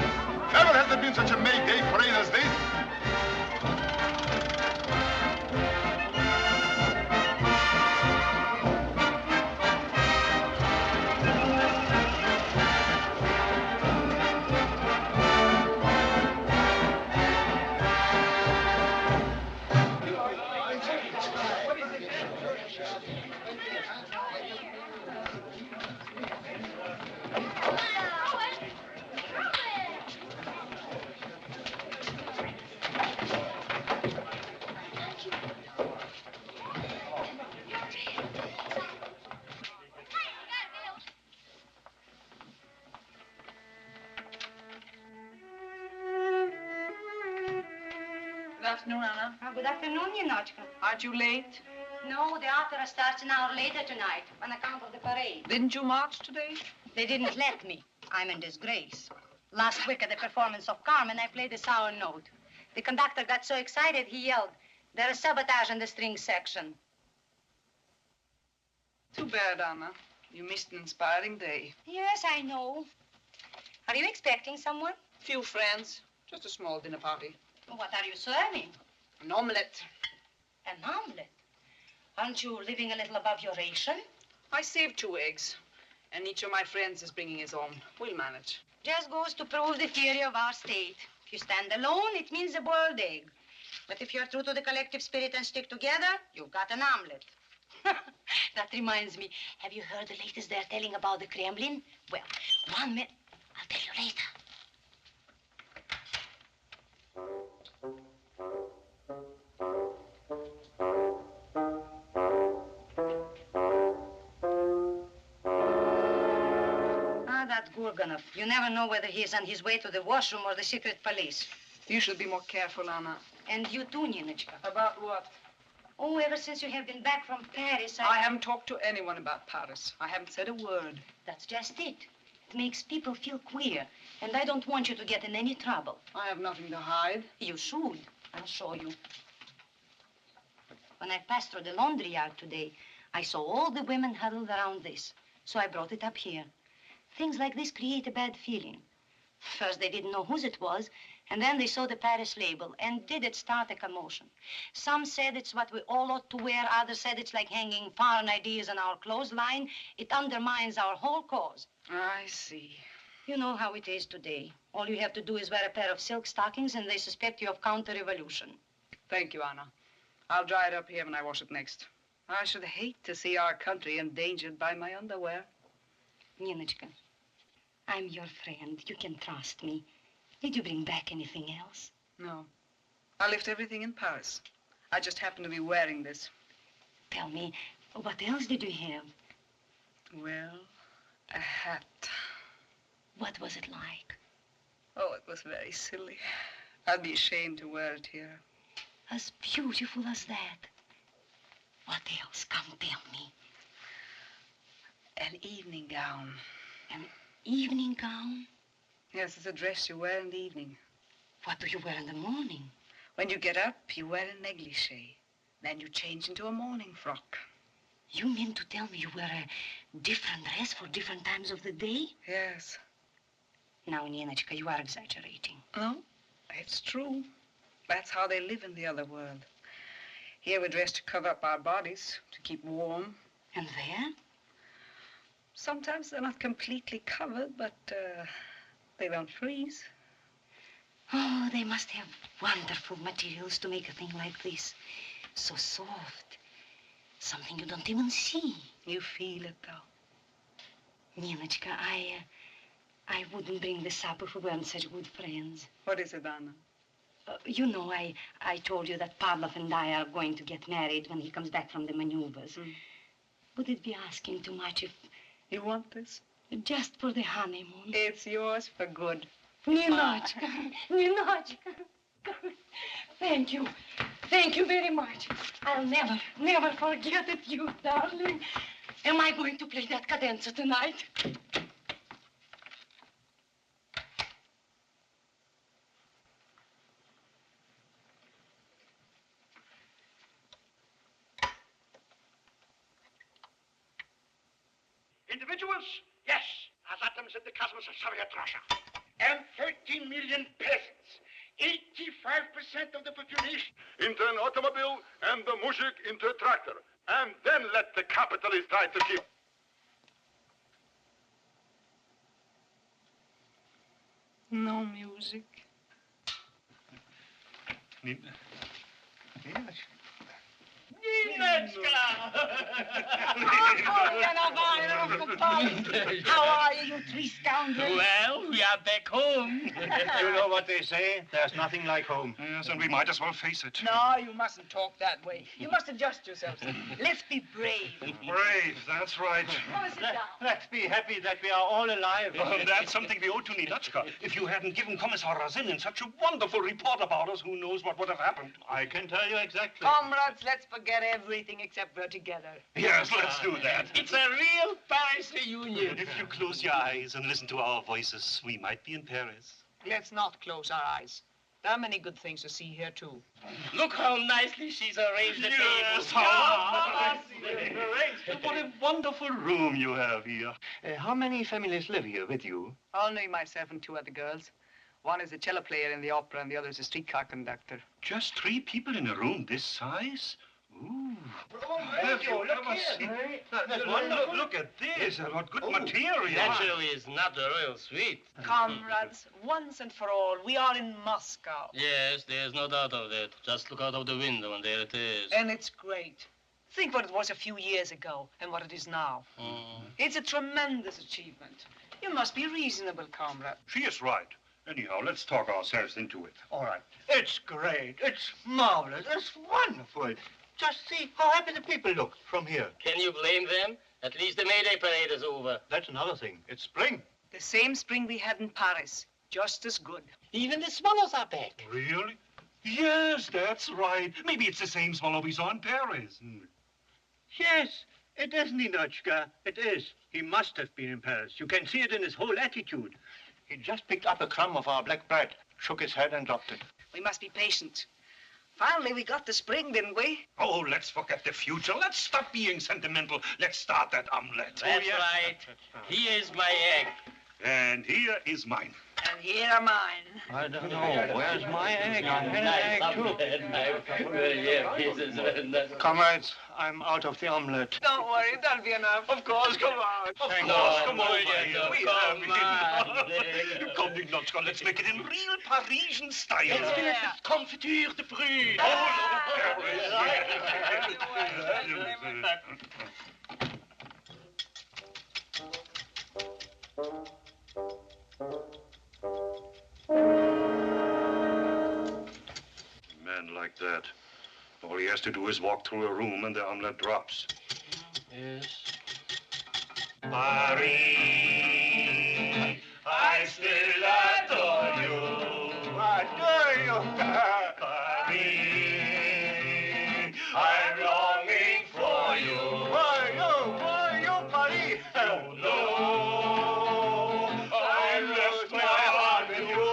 never has there been such a May Day parade as this.
Good afternoon, Anna.
Good afternoon, Ninotchka.
Aren't you late?
No, the opera starts an hour later tonight on account of the parade.
Didn't you march today?
They didn't let me. I'm in disgrace. Last week at the performance of Carmen, I played a sour note. The conductor got so excited, he yelled, "There is sabotage in the string section."
Too bad, Anna. You missed an inspiring day.
Yes, I know. Are you expecting someone?
Few friends. Just a small dinner party.
What are you serving?
An omelette.
An omelette? Aren't you living a little above your ration?
I saved 2 eggs. And each of my friends is bringing his own. We'll manage.
Just goes to prove the theory of our state. If you stand alone, it means a boiled egg. But if you're true to the collective spirit and stick together, you've got an omelet. That reminds me, have you heard the latest they're telling about the Kremlin? Well, 1 minute. I'll tell you later. That Gurganov. You never know whether he's on his way to the washroom or the secret police.
You should be more careful, Anna.
And you too, Ninotchka.
About what?
Oh, ever since you have been back from Paris,
I haven't talked to anyone about Paris. I haven't said a word.
That's just it. It makes people feel queer. And I don't want you to get in any trouble.
I have nothing to hide.
You should. I'll show you. When I passed through the laundry yard today, I saw all the women huddled around this. So I brought it up here. Things like this create a bad feeling. First, they didn't know whose it was, and then they saw the Paris label, and did it start a commotion. Some said it's what we all ought to wear. Others said it's like hanging foreign ideas on our clothesline. It undermines our whole cause.
I see.
You know how it is today. All you have to do is wear a pair of silk stockings, and they suspect you of counter-revolution.
Thank you, Anna. I'll dry it up here when I wash it next. I should hate to see our country endangered by my underwear.
Ninotchka, I'm your friend. You can trust me. Did you bring back anything else?
No. I left everything in Paris. I just happened to be wearing this.
Tell me, what else did you have?
Well, a hat.
What was it like?
Oh, it was very silly. I'd be ashamed to wear it here.
As beautiful as that. What else? Come tell me.
An evening gown.
An evening gown?
Yes, it's a dress you wear in the evening.
What do you wear in the morning?
When you get up, you wear a negligee. Then you change into a morning frock.
You mean to tell me you wear a different dress for different times of the day?
Yes.
Now, Ninotchka, you are exaggerating.
No, it's true. That's how they live in the other world. Here we dress to cover up our bodies, to keep warm.
And there?
Sometimes they're not completely covered, but they don't freeze.
Oh, they must have wonderful materials to make a thing like this. So soft. Something you don't even see.
You feel it, though.
Ninotchka, I wouldn't bring this up if we weren't such good friends.
What is it, Anna?
You know, I told you that Pavlov and I are going to get married when he comes back from the maneuvers. Would it be asking too much if...
You want this?
Just for the honeymoon.
It's yours for good.
Ninotchka, Ninotchka. Thank you. Thank you very much. I'll never forget it, you darling. Am I going to play that cadenza tonight?
Individuals, yes, as atoms in the cosmos of Soviet Russia. And 13 million peasants. 85% of the population into an automobile and the muzhik into a tractor. And then let the capitalists try to keep.
No music.
How are you, you three scoundrels?
Well, we are back home.
You know what they say? There's nothing like home.
Yes, and we might as well face it.
No, you mustn't talk that way. You must adjust yourselves. Let's be brave.
Brave, that's right.
Let's be happy that we are all alive.
Well, that's something we owe to Ninotchka. If you hadn't given Commissar Razinin such a wonderful report about us, who knows what would have happened.
I can tell you exactly.
Comrades, let's forget everything except we're together.
Yes, let's do that.
It's a real Paris reunion.
If you close your eyes and listen to our voices, we might be in Paris.
Let's not close our eyes.
There are many good things to see here, too.
Look how nicely she's arranged the
Yes,
table.
what a wonderful room you have here.
How many families live here with you?
Only myself and two other girls. One is a cello player in the opera and the other is a streetcar conductor.
Just 3 people in a room this size? Ooh.
Melchior, look here. That's wonderful.
Look at this. What good material.
Naturally, it's not a royal suite.
Comrades, once and for all, we are in Moscow.
Yes, there's no doubt of that. Just look out of the window and there it is.
And it's great. Think what it was a few years ago and what it is now. It's a tremendous achievement. You must be reasonable, comrade.
She is right. Anyhow, let's talk ourselves into it.
All right. It's great. It's marvelous. It's wonderful. Just see how happy the people look from here.
Can you blame them? At least the May Day parade is over.
That's another thing. It's spring.
The same spring we had in Paris. Just as good.
Even the swallows are back.
Really? Yes, that's right. Maybe it's the same swallow we saw in Paris.
Yes, it is Ninotchka. It is. He must have been in Paris. You can see it in his whole attitude. He just picked up a crumb of our black bread, shook his head and dropped it.
We must be patient. Finally, we got the spring, didn't we?
Oh, let's forget the future. Let's stop being sentimental. Let's start that omelette.
That's right. Here is my egg.
And here is mine.
And here are mine.
I don't know. Where's my egg? I had an egg, too. Comrades, I'm out of the omelette.
Don't worry, that'll be enough.
Of course, come on. Of course, come on. Come, Ninotchka, let's make it in real Parisian style.
Let's do it. Confiture de prune.
A man like that, all he has to do is walk through a room and the omelette drops.
Yes.
Paris, I still adore you.
Adore you.
Paris, I'm longing for you.
For you, Paris.
Oh, no, I left my heart with you.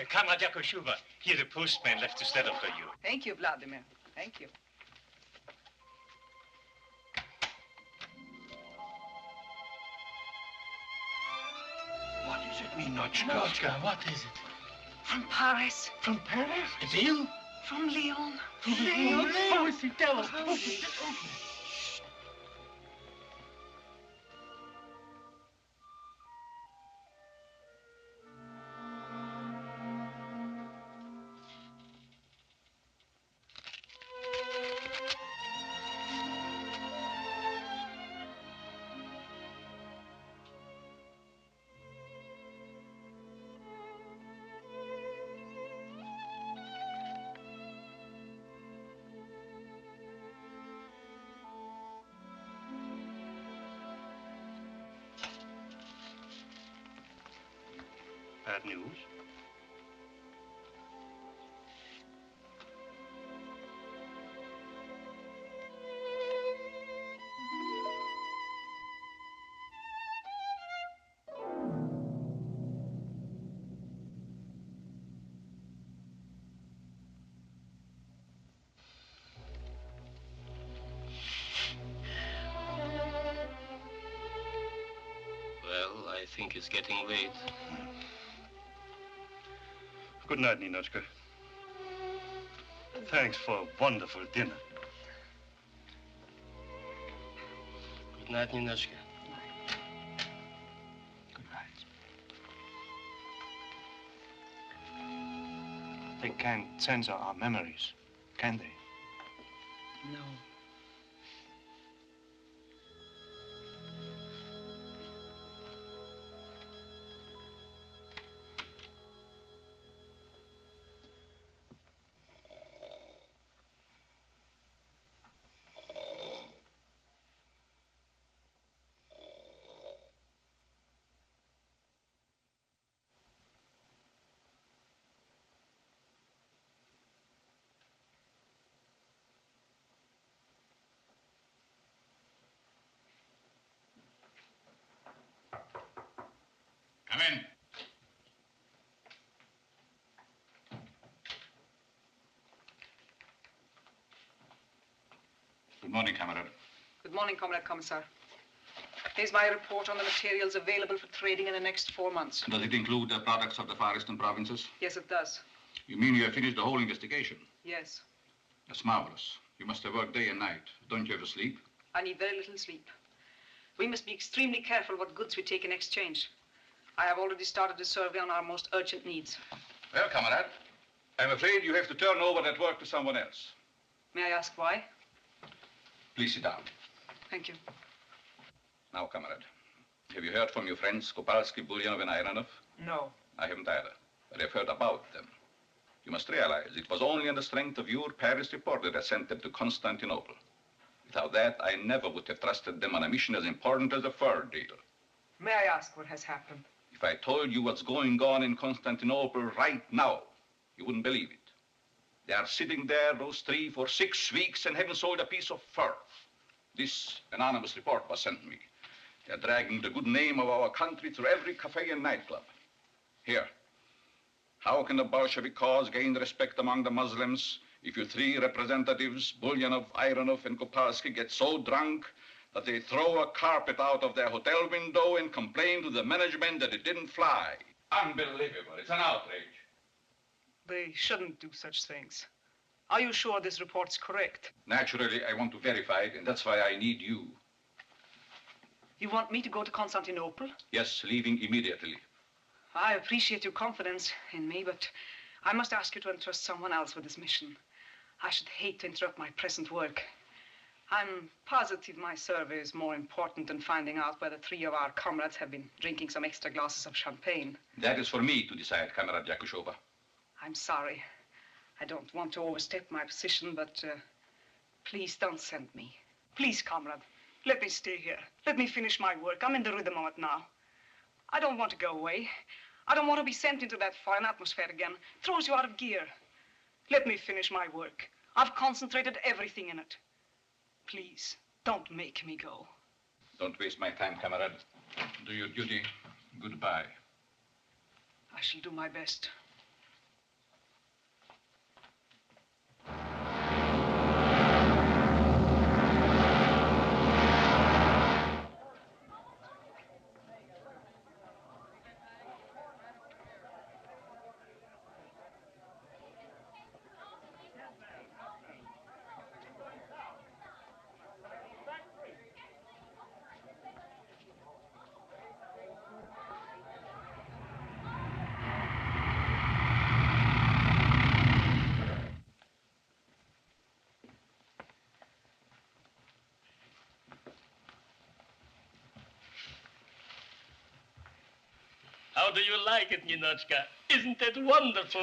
Comrade Yakoshuva, here the postman left this letter for you.
Thank you, Vladimir. Thank you.
What is it, Ninotchka?
Ninotchka, what is it?
From Paris.
From Paris? It's you?
From Lyon.
Lyon? How is it? Tell us.
Bad news?
Well, I think it's getting late.
Good night, Ninotchka. Thanks for a wonderful dinner.
Good night, Ninotchka.
Good night. They can't censor our memories, can they?
No.
in. Good morning, Comrade.
Good morning, Comrade Commissar. Here's my report on the materials available for trading in the next 4 months.
Does it include the products of the Far Eastern provinces?
Yes, it does.
You mean you have finished the whole investigation?
Yes.
That's marvelous. You must have worked day and night. Don't you ever sleep?
I need very little sleep. We must be extremely careful what goods we take in exchange. I have already started a survey on our most urgent needs.
Well, Comrade, I'm afraid you have to turn over that work to someone else.
May I ask why?
Please sit down.
Thank you.
Now, Comrade, have you heard from your friends Kopalski, Bulyanov, and Ironov?
No.
I haven't either, but I've heard about them. You must realize it was only on the strength of your Paris report that I sent them to Constantinople. Without that, I never would have trusted them on a mission as important as the fur deal.
May I ask what has happened?
If I told you what's going on in Constantinople right now, you wouldn't believe it. They are sitting there, those three, for 6 weeks and haven't sold a piece of fur. This anonymous report was sent me. They're dragging the good name of our country through every cafe and nightclub. Here. How can the Bolshevik cause gain respect among the Muslims if you three representatives, Bulyanov, Ironov, and Kopalski, get so drunk that they throw a carpet out of their hotel window and complain to the management that it didn't fly? Unbelievable. It's an outrage.
They shouldn't do such things. Are you sure this report's correct?
Naturally, I want to verify it, and that's why I need you.
You want me to go to Constantinople?
Yes, leaving immediately.
I appreciate your confidence in me, but I must ask you to entrust someone else with this mission. I should hate to interrupt my present work. I'm positive my survey is more important than finding out whether 3 of our comrades have been drinking some extra glasses of champagne.
That is for me to decide, Comrade Yakushova.
I'm sorry. I don't want to overstep my position, but please don't send me. Please, comrade, let me stay here. Let me finish my work. I'm in the rhythm of it now. I don't want to go away. I don't want to be sent into that foreign atmosphere again. It throws you out of gear. Let me finish my work. I've concentrated everything in it. Please, don't make me go.
Don't waste my time, comrade. Do your duty. Goodbye.
I shall do my best.
How do you like it, Ninotchka? Isn't it wonderful?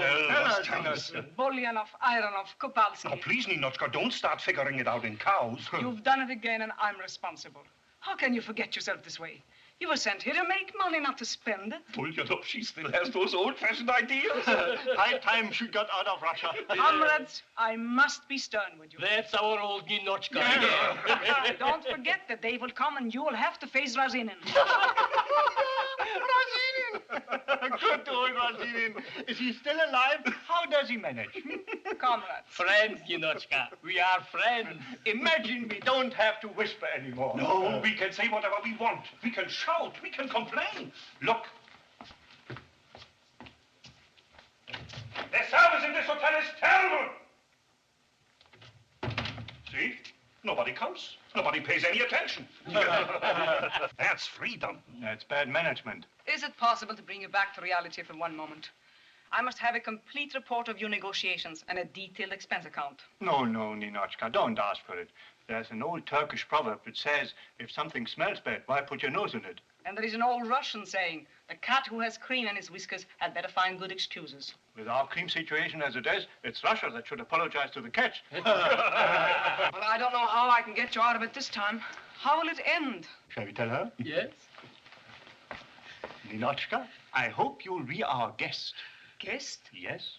Bulyanov, Ironov, Kopalski.
Oh, please, Ninotchka, don't start figuring it out in cows.
You've done it again, and I'm responsible. How can you forget yourself this way? You were sent here to make money, not to spend it.
Bulyanov, she still has those old-fashioned ideas.
High time she got out of Russia.
Comrades, I must be stern with you.
That's our old Ninotchka.
Don't forget the day will come and you will have to face Razinin.
Good old Razinin. Is he still alive? How does he manage?
Comrades.
Friends, Ninotchka. We are friends.
Imagine we don't have to whisper anymore.
No, we can say whatever we want. We can shout. We can complain. Look. The service in this hotel is terrible. See? Nobody comes. Nobody pays any attention. That's freedom.
That's bad management.
Is it possible to bring you back to reality for one moment? I must have a complete report of your negotiations and a detailed expense account.
No, Ninotchka, don't ask for it. There's an old Turkish proverb that says, if something smells bad, why put your nose in it?
And there is an old Russian saying, the cat who has cream in his whiskers had better find good excuses.
With our cream situation as it is, it's Russia that should apologize to the cat.
Well, I don't know how I can get you out of it this time. How will it end?
Shall we tell her?
Yes?
Ninotchka, I hope you'll be our guest.
Guest?
Yes.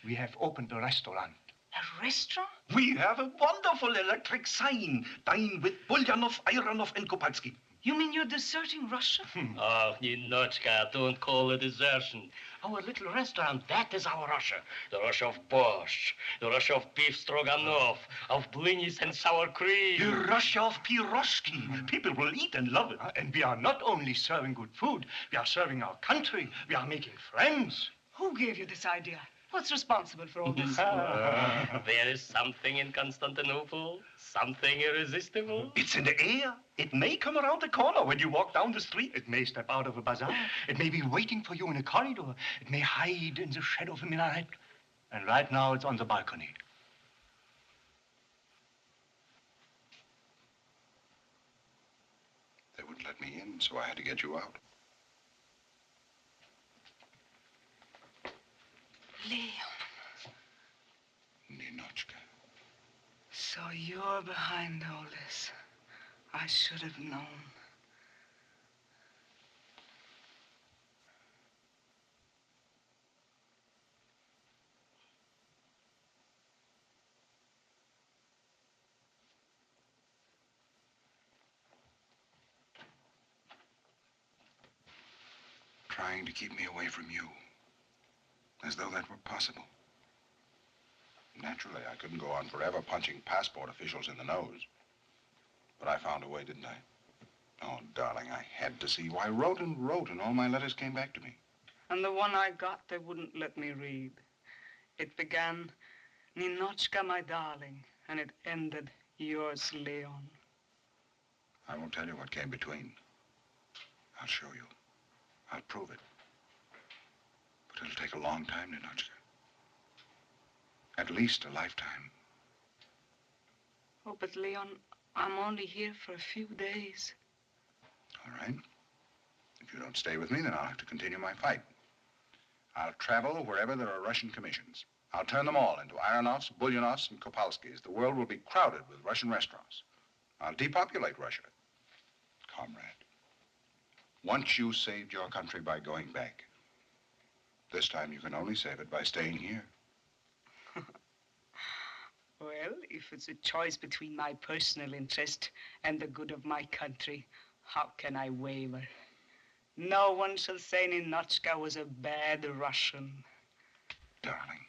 We have opened a restaurant.
A restaurant?
We have a wonderful electric sign. Dine with Bulyanov, Ironov, and Kopalski.
You mean you're deserting Russia?
Oh, Ninotchka, don't call it desertion. Our little restaurant, that is our Russia. The Russia of borscht, the Russia of beef stroganoff, of blinis and sour cream.
The Russia of piroshki. People will eat and love it.
And we are not only serving good food, we are serving our country. We are making friends.
Who gave you this idea? What's responsible for all this?
There is something in Constantinople, something irresistible.
It's in the air. It may come around the corner when you walk down the street.
It may step out of a bazaar. It may be waiting for you in a corridor. It may hide in the shadow of a minaret. And right now, it's on the balcony.
They wouldn't let me in, so I had to get you out.
Leon.
Ninotchka.
So you're behind all this. I should have known.
Trying to keep me away from you. As though that were possible. Naturally, I couldn't go on forever punching passport officials in the nose. But I found a way, didn't I? Oh, darling, I had to see. Why, wrote, and all my letters came back to me.
And the one I got, they wouldn't let me read. It began, Ninotchka, my darling, and it ended, yours, Leon.
I won't tell you what came between. I'll show you. I'll prove it. But it'll take a long time, Ninotchka. At least a lifetime.
Oh, but Leon, I'm only here for a few days.
All right. If you don't stay with me, then I'll have to continue my fight. I'll travel wherever there are Russian commissions. I'll turn them all into ERNST, Bulyanovs, and Kopalskis. The world will be crowded with Russian restaurants. I'll depopulate Russia. Comrade, once you saved your country by going back, this time you can only save it by staying here.
Well, if it's a choice between my personal interest and the good of my country, how can I waver? No one shall say Ninotchka was a bad Russian.
Darling,